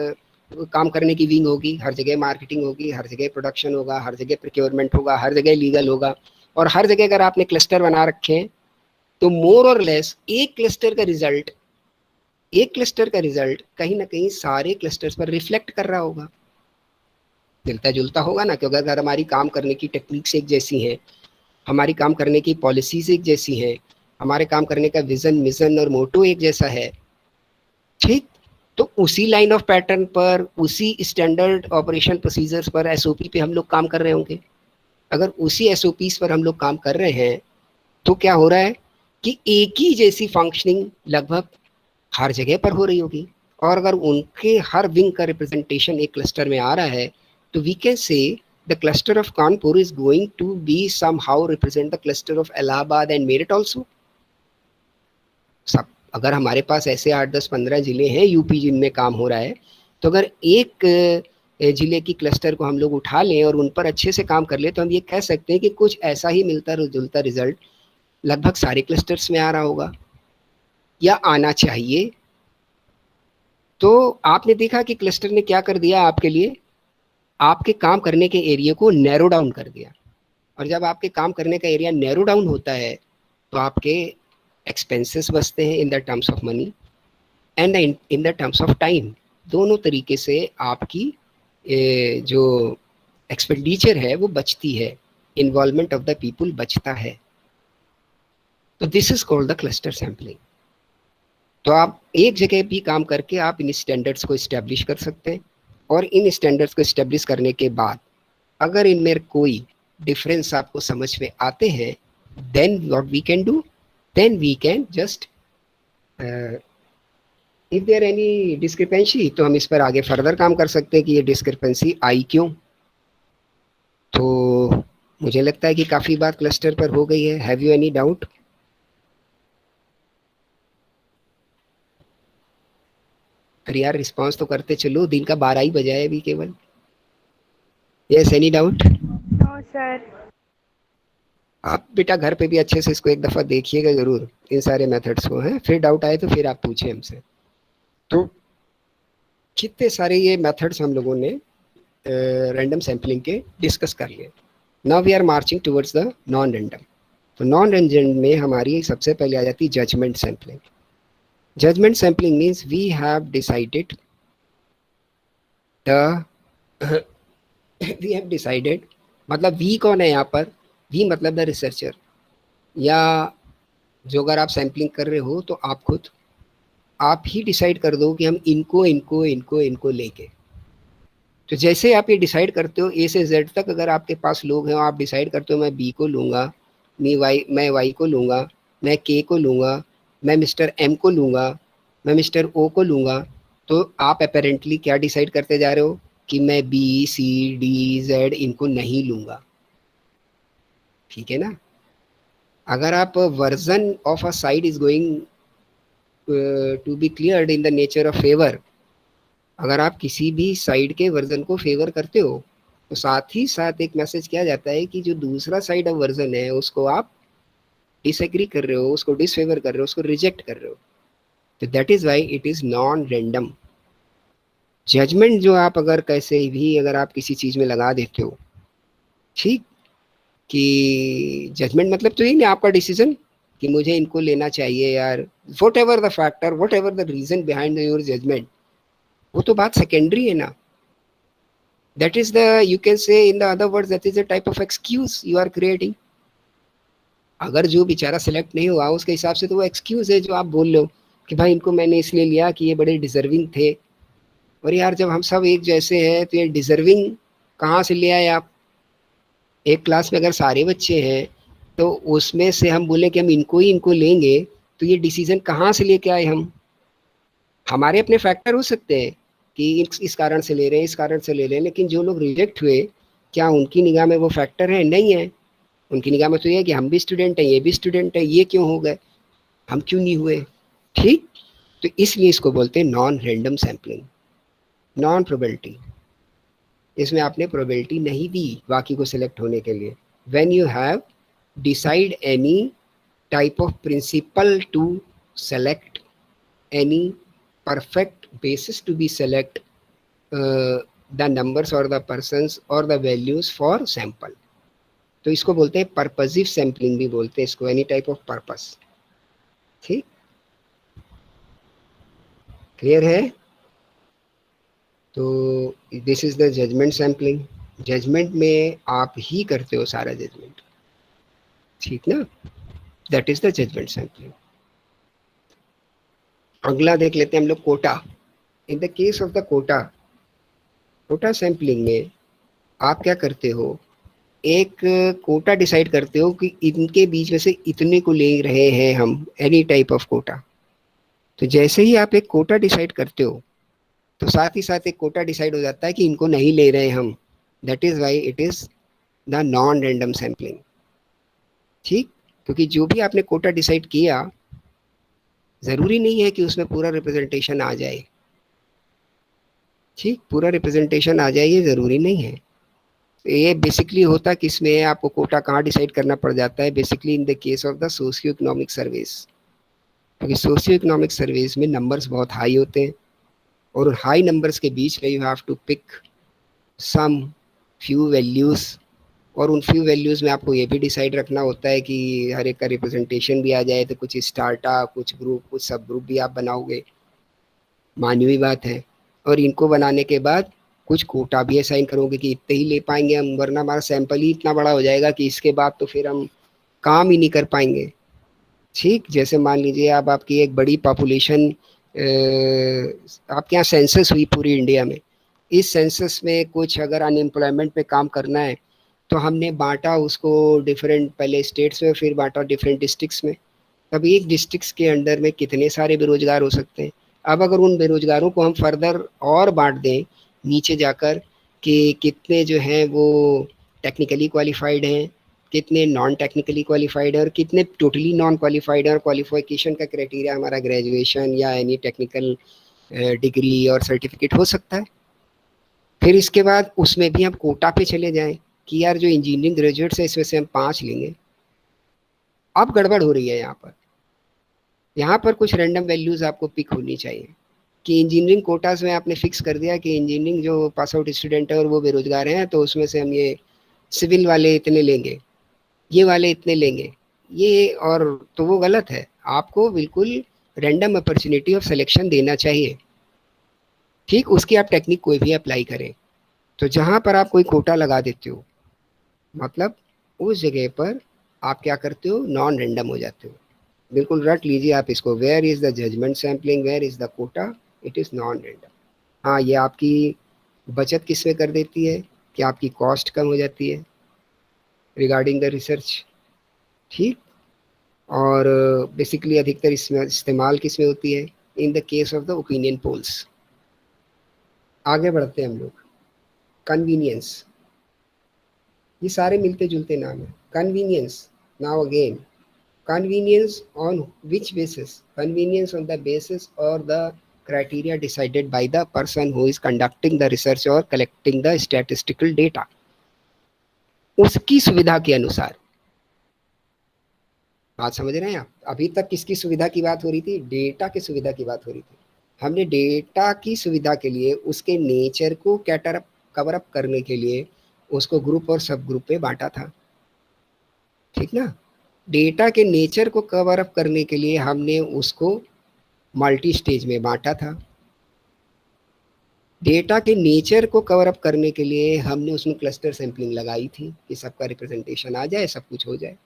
काम करने की विंग होगी। हर जगह मार्केटिंग होगी, हर जगह प्रोडक्शन होगा, हर जगह प्रोक्योरमेंट होगा, हर जगह लीगल होगा, और हर जगह अगर आपने क्लस्टर बना रखे हैं तो मोर और लेस एक क्लस्टर का रिजल्ट कहीं ना कहीं सारे क्लस्टर्स पर रिफ्लेक्ट कर रहा होगा, मिलता जुलता होगा ना। क्योंकि अगर हमारी काम करने की टेक्निक्स एक जैसी हैं, हमारी काम करने की पॉलिसीज एक जैसी हैं, हमारे काम करने का विजन, मिशन और मोटो एक जैसा है, ठीक, तो उसी लाइन ऑफ पैटर्न पर, उसी स्टैंडर्ड ऑपरेशन प्रोसीजर्स पर, एसओपी पे हम लोग काम कर रहे होंगे। अगर उसी एसओपीस पर हम लोग काम कर रहे हैं तो क्या हो रहा है कि एक ही जैसी फंक्शनिंग लगभग हर जगह पर हो रही होगी। और अगर उनके हर विंग का रिप्रेजेंटेशन एक क्लस्टर में आ रहा है तो we can say the cluster of Kanpur is going to be somehow represent the cluster of Allahabad and Meerut also. सब अगर हमारे पास ऐसे 8, 10, 15 जिले हैं यूपी जिनमें काम हो रहा है, तो अगर एक जिले की क्लस्टर को हम लोग उठा लें और उन पर अच्छे से काम कर ले, तो हम ये कह सकते हैं कि कुछ ऐसा ही मिलता जुलता रिजल्ट लगभग सारे क्लस्टर्स में आ रहा होगा या आना चाहिए। तो आपने देखा कि क्लस्टर ने क्या कर दिया आपके लिए, आपके काम करने के एरिया को नैरो डाउन कर दिया। और जब आपके काम करने का एरिया नैरो डाउन होता है तो आपके एक्सपेंसेस बचते हैं in the terms of money and in the terms of time. दोनों तरीके से आपकी जो एक्सपेंडिचर है वो बचती है, इन्वॉल्वमेंट ऑफ द पीपल बचता है। तो this is called the cluster sampling. तो आप एक जगह भी काम करके आप इन स्टैंडर्ड्स को इस्टेब्लिश कर सकते हैं, और इन स्टैंडर्ड्स को इस्टेब्लिश करने के बाद अगर इनमें कोई डिफरेंस आपको समझ में आते हैं, then what we can do, then we can just if there any discrepancy, तो हम इस पर आगे फर्दर काम कर सकते हैं कि ये डिस्क्रिपेंसी आई क्यों। तो मुझे लगता है कि काफ़ी बात क्लस्टर पर हो गई है। Have you any doubt? अरे यार रिस्पॉन्स तो करते चलो, दिन का 12 ही बजा है अभी केवल। Yes, any doubt? No sir. आप बेटा घर पे भी अच्छे से इसको एक दफ़ा देखिएगा ज़रूर, इन सारे मेथड्स को, हैं। फिर डाउट आए तो फिर आप पूछें हमसे। तो कितने सारे ये मेथड्स हम लोगों ने रैंडम सैम्पलिंग के डिस्कस कर लिए। Now we are marching towards the non random. तो नॉन रैंडम में हमारी सबसे पहले आ जाती है judgement sampling. Judgement sampling means we have decided the we have decided, मतलब वी कौन है यहाँ पर? वी मतलब द रिसर्चर, या जो अगर आप सैम्पलिंग कर रहे हो तो आप खुद आप ही डिसाइड कर दो कि हम इनको इनको इनको इनको लेके। तो जैसे आप ये डिसाइड करते हो ए से जेड तक, अगर आपके पास लोग हैं और आप डिसाइड करते हो मैं बी को लूँगा, मैं वाई को लूँगा, मैं के को लूँगा, मैं मिस्टर एम को लूँगा, मैं मिस्टर ओ को लूँगा, तो आप अपेरेंटली क्या डिसाइड करते जा रहे हो कि मैं बी सी डी जेड इनको नहीं लूँगा। ठीक है ना? अगर आप version of a side is going to be cleared in the nature of favour, अगर आप किसी भी साइड के वर्जन को फेवर करते हो तो साथ ही साथ एक मैसेज किया जाता है कि जो दूसरा साइड ऑफ वर्जन है उसको आप डिसएग्री कर रहे हो, उसको डिसफेवर कर रहे हो, उसको रिजेक्ट कर रहे हो। तो that is why it is non random. Judgement जो आप अगर कैसे भी अगर आप किसी चीज में लगा देते हो, ठीक, कि जजमेंट मतलब तो ये नहीं आपका डिसीजन कि मुझे इनको लेना चाहिए यार, whatever the factor, whatever the reason behind your judgement, वो तो बात सेकेंडरी है ना। That is the, you can say in the other words, that is a type of excuse you are creating. अगर जो बेचारा select नहीं हुआ उसके हिसाब से तो वो एक्सक्यूज है जो आप बोल रहे हो कि भाई इनको मैंने इसलिए लिया कि ये बड़े डिजर्विंग थे। और यार जब हम सब एक जैसे हैं तो ये डिजर्विंग कहाँ से ले आए आप? एक क्लास में अगर सारे बच्चे हैं तो उसमें से हम बोले कि हम इनको ही इनको लेंगे, तो ये डिसीजन कहाँ से लेके आए हम? हमारे अपने फैक्टर हो सकते हैं कि इस कारण से ले रहे हैं, इस कारण से ले रहे हैं, लेकिन जो लोग रिजेक्ट हुए क्या उनकी निगाह में वो फैक्टर है? नहीं है। उनकी निगाह में तो ये है कि हम भी स्टूडेंट हैं, ये भी स्टूडेंट है, ये क्यों हो गए, हम क्यों नहीं हुए? ठीक, तो इसलिए इसको बोलते हैं non random sampling, non probability. इसमें आपने प्रोबेबिलिटी नहीं दी बाकी को सिलेक्ट होने के लिए। When you have decide any type of principle to select any perfect basis to be select the numbers or the persons or the values for sample, तो इसको बोलते हैं पर्पसिव सैम्पलिंग भी बोलते हैं इसको, एनी टाइप ऑफ पर्पस। ठीक, clear है? तो this is the judgement sampling. Judgement में आप ही करते हो सारा जजमेंट, ठीक ना? That is the judgement sampling. अगला देख लेते हैं हम लोग, quota. In the case of the quota sampling में आप क्या करते हो, एक कोटा डिसाइड करते हो कि इनके बीच में से इतने को ले रहे हैं हम, एनी टाइप ऑफ कोटा। तो जैसे ही आप एक कोटा डिसाइड करते हो तो साथ ही साथ एक कोटा डिसाइड हो जाता है कि इनको नहीं ले रहे हम। That is why it is the non random sampling. ठीक, क्योंकि जो भी आपने कोटा डिसाइड किया ज़रूरी नहीं है कि उसमें पूरा रिप्रेजेंटेशन आ जाए। ठीक, पूरा रिप्रेजेंटेशन आ जाए ये ज़रूरी नहीं है। ये बेसिकली होता किस में है, आपको कोटा कहाँ डिसाइड करना पड़ जाता है? Basically in the case of the socio economic service, क्योंकि सोशियो इकोनॉमिक सर्विस में नंबर्स बहुत हाई होते हैं और हाई नंबर्स के बीच में you have to pick some few values, और उन फ्यू वैल्यूज़ में आपको ये भी डिसाइड रखना होता है कि हर एक का रिप्रेजेंटेशन भी आ जाए। तो कुछ स्टार्टा, कुछ ग्रुप, कुछ सब ग्रुप भी आप बनाओगे, मानवीय बात है। और इनको बनाने के बाद कुछ कोटा भी असाइन करोगे कि इतने ही ले पाएंगे हम, वरना हमारा सैंपल ही इतना बड़ा हो जाएगा कि इसके बाद तो फिर हम काम ही नहीं कर पाएंगे। ठीक, जैसे मान लीजिए अब आपकी एक बड़ी पॉपुलेशन, आपके यहाँ सेंसस हुई पूरी इंडिया में, इस सेंसस में कुछ अगर अनएम्प्लॉयमेंट पे काम करना है तो हमने बांटा उसको डिफरेंट, पहले स्टेट्स में, फिर बांटा डिफरेंट डिस्ट्रिक्ट्स में। अब एक डिस्ट्रिक्ट्स के अंडर में कितने सारे बेरोजगार हो सकते हैं। अब अगर उन बेरोजगारों को हम फर्दर और बांट दें नीचे जाकर कि कितने जो हैं वो टेक्निकली क्वालिफाइड हैं, कितने नॉन टेक्निकली क्वालिफाइड है और कितने टोटली नॉन क्वालिफाइड है, और क्वालिफिकेशन का क्राइटेरिया हमारा ग्रेजुएशन या एनी टेक्निकल डिग्री और सर्टिफिकेट हो सकता है। फिर इसके बाद उसमें भी हम कोटा पे चले जाएं कि यार जो इंजीनियरिंग ग्रेजुएट्स है इसमें से हम 5 लेंगे। अब गड़बड़ हो रही है यहाँ पर कुछ रैंडम वैल्यूज आपको पिक होनी चाहिए कि इंजीनियरिंग कोटास में आपने फिक्स कर दिया कि इंजीनियरिंग जो पास आउट स्टूडेंट है और वो बेरोजगार हैं तो उसमें से हम ये सिविल वाले इतने लेंगे, ये वाले इतने लेंगे, ये, और तो वो गलत है। आपको बिल्कुल रैंडम अपॉर्चुनिटी ऑफ सिलेक्शन देना चाहिए। ठीक, उसकी आप टेक्निक कोई भी अप्लाई करें। तो जहाँ पर आप कोई कोटा लगा देते हो मतलब उस जगह पर आप क्या करते हो, नॉन रैंडम हो जाते हो। बिल्कुल रट लीजिए आप इसको, where is the judgement sampling, where is the quota, it is non random. हाँ, ये आपकी बचत किस में कर देती है कि आपकी कॉस्ट कम हो जाती है रिगार्डिंग द रिसर्च। ठीक, और बेसिकली अधिकतर इसमें इस्तेमाल किस में होती है, इन the case of the opinion polls. आगे बढ़ते हैं हम लोग। कन्वीनियंस, ये सारे मिलते जुलते नाम है। Convenience, now again, convenience on which basis, convenience on the basis और the criteria decided by the person who is conducting the research or collecting the statistical data, उसकी सुविधा के अनुसार। बात समझ रहे हैं आप? अभी तक किसकी सुविधा की बात हो रही थी, डेटा की सुविधा की बात हो रही थी। हमने डेटा की सुविधा के लिए उसके नेचर को कवर अप करने के लिए उसको ग्रुप और सब ग्रुप पे बांटा था। ठीक ना, डेटा के नेचर को कवर अप करने के लिए हमने उसको मल्टी स्टेज में बांटा था। डेटा के नेचर को कवर अप करने के लिए हमने उसमें क्लस्टर सैम्पलिंग लगाई थी कि सबका रिप्रेजेंटेशन आ जाए, सब कुछ हो जाए।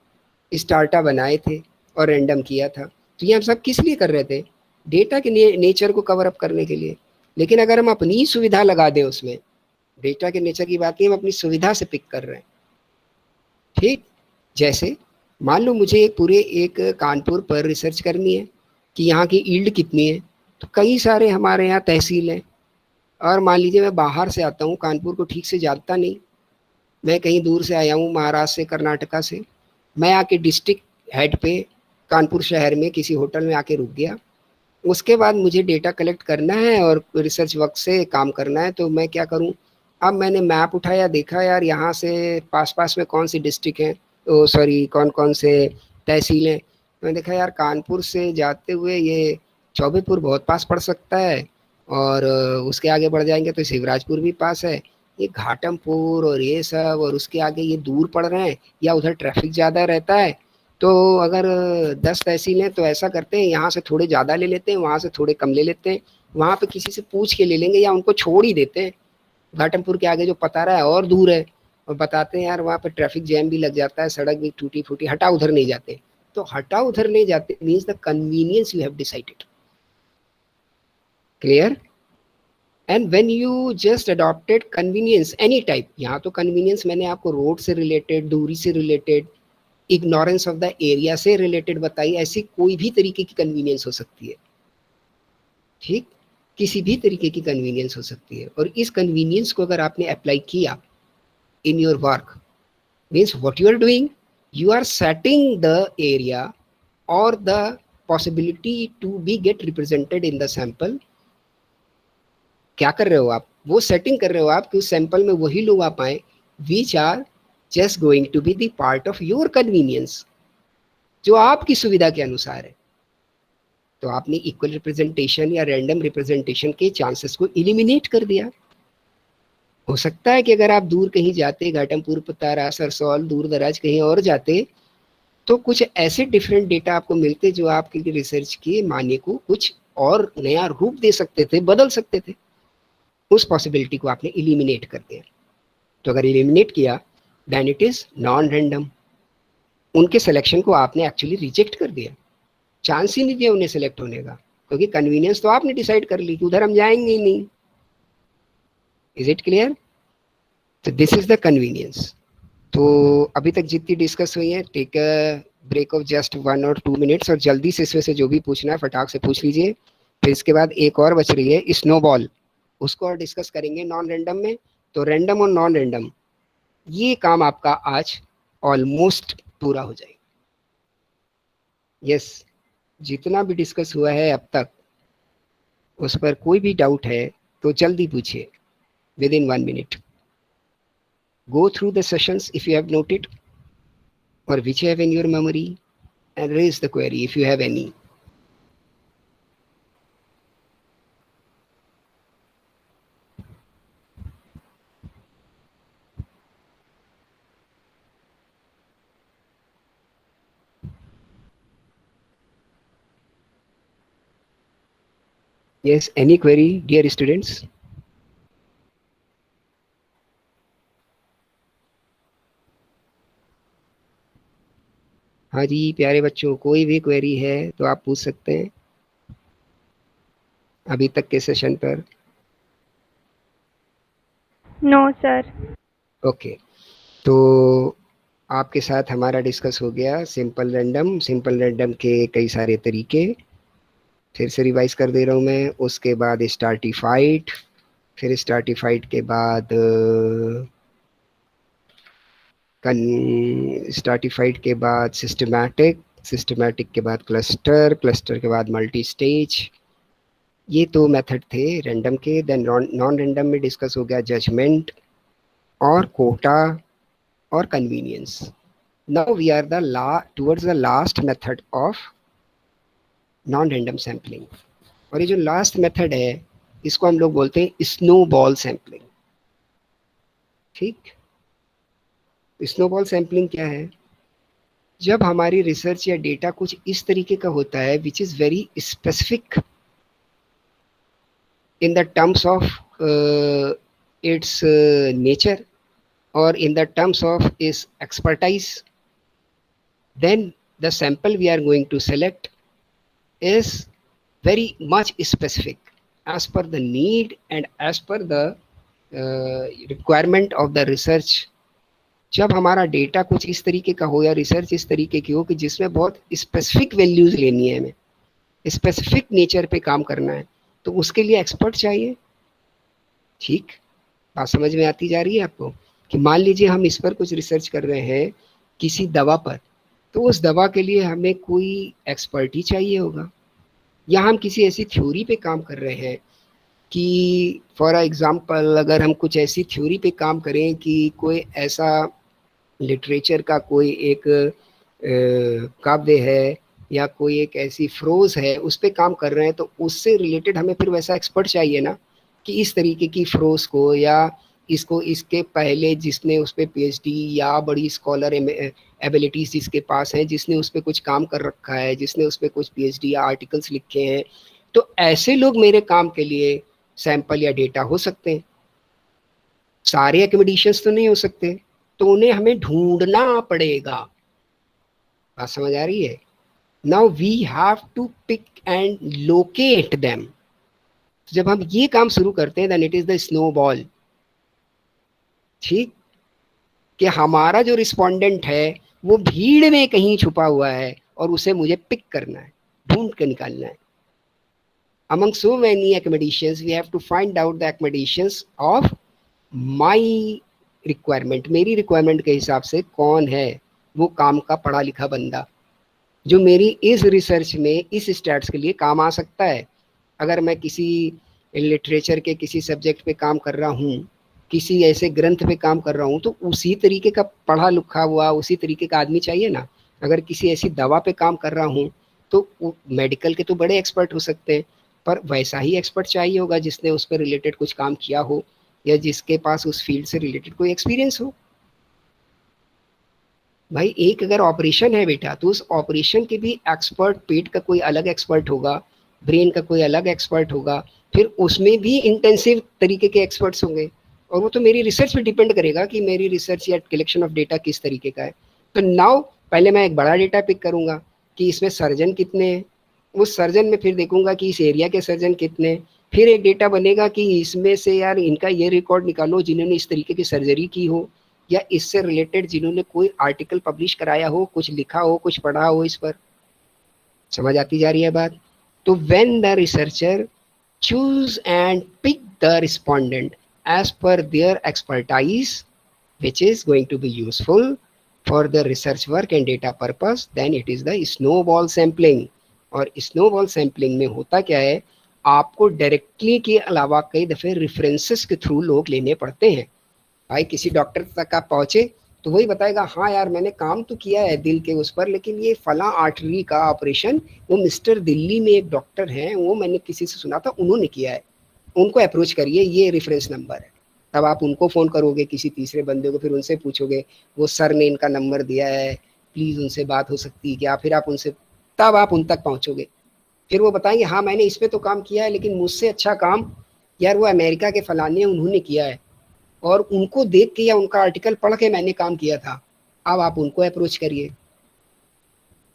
स्टार्टा बनाए थे और रैंडम किया था। तो ये हम सब किस लिए कर रहे थे, डेटा के नेचर को कवर अप करने के लिए। लेकिन अगर हम अपनी सुविधा लगा दें उसमें, डेटा के नेचर की बात नहीं, हम अपनी सुविधा से पिक कर रहे हैं। ठीक, जैसे मान लो मुझे एक कानपुर पर रिसर्च करनी है कि यहाँ की ईल्ड कितनी है। तो कई सारे हमारे यहाँ तहसील हैं और मान लीजिए मैं बाहर से आता हूँ, कानपुर को ठीक से जानता नहीं, मैं कहीं दूर से आया हूँ, महाराष्ट्र से, कर्नाटका से। मैं आके डिस्ट्रिक्ट हेड पे कानपुर शहर में किसी होटल में आके रुक गया। उसके बाद मुझे डेटा कलेक्ट करना है और रिसर्च वर्क से काम करना है। तो मैं क्या करूँ, अब मैंने मैप उठाया, देखा यार यहाँ से पास पास में कौन सी डिस्ट्रिक्ट है, सॉरी कौन कौन से तहसील हैं। मैंने देखा यार कानपुर से जाते हुए ये चौबेपुर बहुत पास पड़ सकता है, और उसके आगे बढ़ जाएंगे तो शिवराजपुर भी पास है, ये घाटमपुर और ये सब, और उसके आगे ये दूर पड़ रहे हैं या उधर ट्रैफिक ज़्यादा रहता है। तो अगर 10 तहसील हैं तो ऐसा करते हैं, यहाँ से थोड़े ज़्यादा ले लेते हैं, वहाँ से थोड़े कम ले लेते हैं, वहाँ पे किसी से पूछ के ले लेंगे या उनको छोड़ ही देते हैं। घाटमपुर के आगे जो पता रहा है और दूर है, और बताते हैं यार वहाँ पे ट्रैफिक जैम भी लग जाता है, सड़क भी टूटी फूटी, हटा उधर नहीं जाते। तो हटा उधर नहीं जाते means the convenience you have decided. Clear? And when you just adopted convenience any type, यहाँ तो कन्वीनियंस मैंने आपको रोड से रिलेटेड, दूरी से related, ignorance of the area से रिलेटेड बताई। ऐसी कोई भी तरीके की कन्वीनियंस हो सकती है। ठीक, किसी भी तरीके की कन्वीनियंस हो सकती है। और इस कन्वीनियंस को अगर आपने अप्लाई किया in your work, means what you are doing, you are setting the area or the possibility to be get represented in the sample। क्या कर रहे हो आप, वो सेटिंग कर रहे हो आप कि उस सैंपल में वही लोग आ पाए which are just going to be the part of your convenience, जो आपकी सुविधा के अनुसार है। तो आपने इक्वल रिप्रेजेंटेशन या रैंडम रिप्रेजेंटेशन के चांसेस को इलिमिनेट कर दिया। हो सकता है कि अगर आप दूर कहीं जाते, घाटमपुर, पतारा, सरसौल, दूर दराज कहीं और जाते, तो कुछ ऐसे डिफरेंट डेटा आपको मिलते जो आपके रिसर्च के माने को कुछ और नया रूप दे सकते थे, बदल सकते थे। उस पॉसिबिलिटी को आपने इलिमिनेट कर दिया। तो अगर इलिमिनेट किया then it is non random. उनके सिलेक्शन को आपने एक्चुअली रिजेक्ट कर दिया, चांस ही नहीं दिया उन्हें सिलेक्ट होने का, क्योंकि कन्वीनियंस तो आपने डिसाइड कर ली कि उधर हम जाएंगे ही नहीं। Is it clear? तो दिस इज द कन्वीनियंस। तो अभी तक जितनी डिस्कस हुई है, take a break of just 1 और 2 मिनट्स, और जल्दी से इसमें से जो भी पूछना है फटाक से पूछ लीजिए। फिर इसके बाद एक और बच रही है स्नोबॉल, उसको और डिस्कस करेंगे नॉन रैंडम में। तो रैंडम और नॉन रैंडम ये काम आपका आज ऑलमोस्ट पूरा हो जाएगा। यस, जितना भी डिस्कस हुआ है अब तक उस पर कोई भी डाउट है तो जल्दी पूछिए, with in 1 minute. Go through the sessions if you have noted or which you have in your memory and raise the query if you have any. Yes, any query, dear students? हाँ जी प्यारे बच्चों, कोई भी query है तो आप पूछ सकते हैं अभी तक के सेशन पर. No sir. ओके, तो आपके साथ हमारा डिस्कस हो गया सिंपल रैंडम के कई सारे तरीके. फिर से रिवाइज कर दे रहा हूँ मैं. उसके बाद स्ट्रैटिफाइड, फिर स्ट्रैटिफाइड के बाद स्ट्रैटिफाइड के बाद सिस्टमैटिक के बाद क्लस्टर के बाद मल्टी स्टेज. ये तो मेथड थे रैंडम के. देन नॉन रैंडम में डिस्कस हो गया जजमेंट और कोटा और convenience. Now we are towards the last method of non random sampling. और ये जो लास्ट मेथड है इसको हम लोग बोलते हैं स्नोबॉल सैम्पलिंग. ठीक, स्नोबॉल सैम्पलिंग क्या है? जब हमारी रिसर्च या डेटा कुछ इस तरीके का होता है which is very specific in the terms of its nature or in the terms of its expertise, then the sample we are going to select is very much specific as per the need and as per the requirement of the research. जब हमारा data कुछ इस तरीके का हो या research इस तरीके की हो कि जिसमें बहुत स्पेसिफिक वैल्यूज लेनी है, हमें स्पेसिफिक नेचर पे काम करना है, तो उसके लिए एक्सपर्ट चाहिए. ठीक, बात समझ में आती जा रही है आपको? कि मान लीजिए हम इस पर कुछ रिसर्च कर रहे हैं किसी दवा पर, तो उस दवा के लिए हमें कोई एक्सपर्ट ही चाहिए होगा. या हम किसी ऐसी थ्योरी पे काम कर रहे हैं कि फॉर एग्जांपल अगर हम कुछ ऐसी थ्योरी पे काम करें कि कोई ऐसा लिटरेचर का कोई एक काव्य है या कोई एक ऐसी फ्रोज है उस पे काम कर रहे हैं, तो उससे रिलेटेड हमें फिर वैसा एक्सपर्ट चाहिए ना कि इस तरीके की फ्रोज को या इसको इसके पहले जिसने उस पर पीएचडी या बड़ी स्कॉलर एबिलिटीज जिसके पास हैं, जिसने उस पर कुछ काम कर रखा है, जिसने उस पर कुछ पीएचडी या आर्टिकल्स लिखे हैं, तो ऐसे लोग मेरे काम के लिए सैंपल या डेटा हो सकते हैं. सारे एकेडमिशियंस तो नहीं हो सकते, तो उन्हें हमें ढूंढना पड़ेगा. बात समझ आ रही है? Now we have to pick and locate them. जब हम ये काम शुरू करते हैं then it is the snowball. ठीक, कि हमारा जो रिस्पोंडेंट है वो भीड़ में कहीं छुपा हुआ है और उसे मुझे पिक करना है, ढूंढ के निकालना है. Among so many accommodations we have to find out the accommodations of my requirement. मेरी रिक्वायरमेंट के हिसाब से कौन है वो काम का पढ़ा लिखा बंदा जो मेरी इस रिसर्च में इस स्टैट्स के लिए काम आ सकता है. अगर मैं किसी लिटरेचर के किसी सब्जेक्ट पे काम कर रहा हूँ, किसी ऐसे ग्रंथ पे काम कर रहा हूँ, तो उसी तरीके का पढ़ा लिखा हुआ उसी तरीके का आदमी चाहिए ना. अगर किसी ऐसी दवा पे काम कर रहा हूँ तो मेडिकल के तो बड़े एक्सपर्ट हो सकते हैं, पर वैसा ही एक्सपर्ट चाहिए होगा जिसने उस पर रिलेटेड कुछ काम किया हो या जिसके पास उस फील्ड से रिलेटेड कोई एक्सपीरियंस हो. भाई एक अगर ऑपरेशन है बेटा, तो उस ऑपरेशन के भी एक्सपर्ट, पेट का कोई अलग एक्सपर्ट होगा, ब्रेन का कोई अलग एक्सपर्ट होगा, फिर उसमें भी इंटेंसिव तरीके के एक्सपर्ट्स होंगे. और वो तो मेरी रिसर्च पे डिपेंड करेगा कि मेरी रिसर्च या कलेक्शन ऑफ डेटा किस तरीके का है. तो नाउ पहले मैं एक बड़ा डेटा पिक करूंगा कि इसमें सर्जन कितने हैं, उस सर्जन में फिर देखूंगा कि इस एरिया के सर्जन कितने. फिर एक डेटा बनेगा कि इसमें से यार इनका ये रिकॉर्ड निकालो जिन्होंने इस तरीके की सर्जरी की हो या इससे रिलेटेड जिन्होंने कोई आर्टिकल पब्लिश कराया हो, कुछ लिखा हो, कुछ पढ़ा हो इस पर. समझ आती जा रही है बात? तो when the researcher choose and pick the respondent as per their expertise which is going to be useful for the research work and data purpose, then it is the snowball sampling. और snowball sampling में होता क्या है आपको directly के अलावा कई दफ़े रेफरेंसेस के थ्रू लोग लेने पड़ते हैं। भाई किसी डॉक्टर तक आप पहुँचे तो वही बताएगा हाँ यार मैंने काम तो किया है दिल के उस पर, लेकिन ये फला आर्टरी का ऑपरेशन वो मिस्टर दिल्ली में एक डॉक्टर हैं, वो मैंने किसी से सुना था उन्होंने किया है, उनको अप्रोच करिए, ये रेफरेंस नंबर है। तब आप उनको फ़ोन करोगे किसी तीसरे बंदे को, फिर उनसे पूछोगे वो सर ने इनका नंबर दिया है, प्लीज़ उनसे बात हो सकती है क्या, फिर आप उनसे, तब आप उन तक पहुँचोगे। फिर वो बताएंगे हाँ मैंने इस पे तो काम किया है, लेकिन मुझसे अच्छा काम यार वो अमेरिका के फलाने उन्होंने किया है, और उनको देख के या उनका आर्टिकल पढ़ के मैंने काम किया था। अब आप उनको अप्रोच करिए।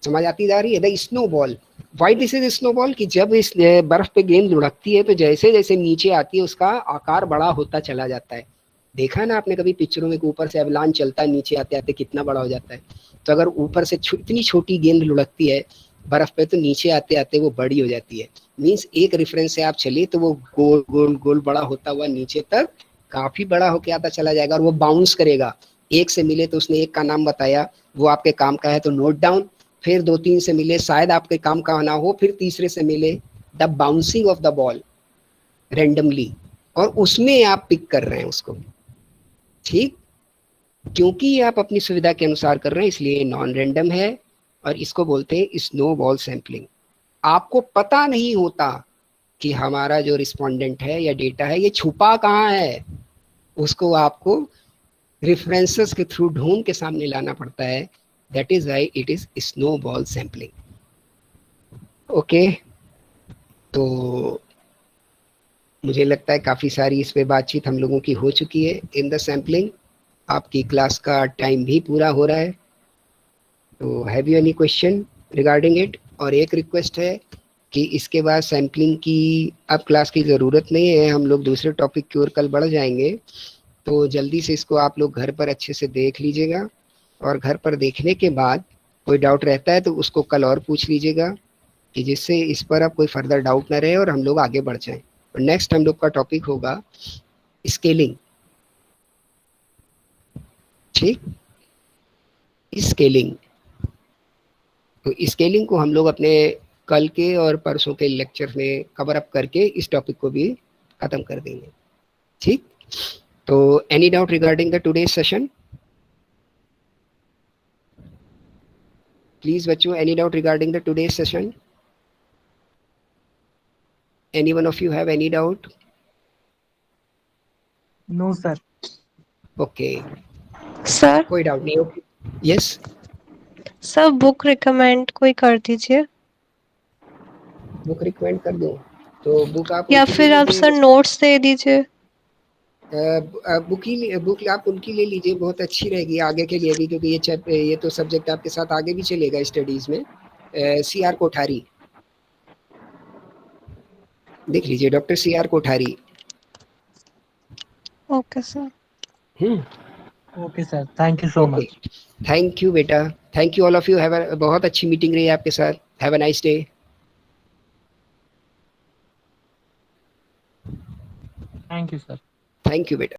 समझ आती जा रही है? The snowball, why this is snowball, कि जब इस बर्फ पे गेंद लुढ़कती है तो जैसे जैसे नीचे आती है उसका आकार बड़ा होता चला जाता है। देखा ना आपने कभी पिक्चरों में, ऊपर से एवलान चलता है, नीचे आते आते कितना बड़ा हो जाता है। तो अगर ऊपर से इतनी छोटी गेंद लुढ़कती है बर्फ पे, तो नीचे आते आते वो बड़ी हो जाती है। मीन्स एक रेफरेंस से आप चलिए तो वो गोल गोल गोल बड़ा होता हुआ नीचे तक काफी बड़ा होके आता चला जाएगा, और वो बाउंस करेगा। एक से मिले तो उसने एक का नाम बताया, वो आपके काम का है तो नोट डाउन, फिर 2-3 से मिले शायद आपके काम का ना हो, फिर तीसरे से मिले the bouncing off the ball randomly, और उसमें आप पिक कर रहे हैं उसको। ठीक, क्योंकि आप अपनी सुविधा के अनुसार कर रहे हैं इसलिए नॉन रैंडम है, और इसको बोलते हैं स्नो बॉल सैंपलिंग। आपको पता नहीं होता कि हमारा जो रिस्पोंडेंट है या डेटा है ये छुपा कहाँ है, उसको आपको रेफरेंसेस के थ्रू ढूंढ के सामने लाना पड़ता है। That is why it is snow ball sampling. Okay, तो मुझे लगता है काफ़ी सारी इस पे बातचीत हम लोगों की हो चुकी है इन द सैम्पलिंग। आपकी क्लास का टाइम भी पूरा हो रहा है, तो have you any question regarding it? और एक रिक्वेस्ट है कि इसके बाद सैम्पलिंग की अब क्लास की ज़रूरत नहीं है, हम लोग दूसरे टॉपिक की ओर कल बढ़ जाएंगे। तो जल्दी से इसको आप लोग घर पर अच्छे से देख लीजिएगा, और घर पर देखने के बाद कोई डाउट रहता है तो उसको कल और पूछ लीजिएगा, कि जिससे इस पर अब कोई फर्दर डाउट ना रहे और हम लोग आगे बढ़ जाएं। और नेक्स्ट हम लोग का टॉपिक होगा स्केलिंग। ठीक, स्केलिंग, तो स्केलिंग को हम लोग अपने कल के और परसों के लेक्चर में कवर अप करके इस टॉपिक को भी खत्म कर देंगे। ठीक, तो any doubt regarding the today session? Please बच्चों, any doubt regarding the today session? Any one of you have any doubt? No, sir. Okay, sir कोई डाउट नहीं। Okay, yes sir book recommend कोई कर दीजिए, बुक रिकमेंड कर दूं? तो book आप या उनकी फिर ले आप लीजिए, सर नोट्स दे दीजिए। बुक आप उनकी ले लीजिए, बहुत अच्छी रहेगी आगे के लिए भी, क्योंकि ये तो सब्जेक्ट आपके साथ आगे भी चलेगा स्टडीज में। CR कोठारी देख लीजिए, doctor CR Kothari. Okay sir. Okay, sir. Thank you so much. Thank you बेटा, thank you all of you. बहुत अच्छी मीटिंग रही आपके साथ। Have a nice day. Thank you, sir. Thank you बेटा।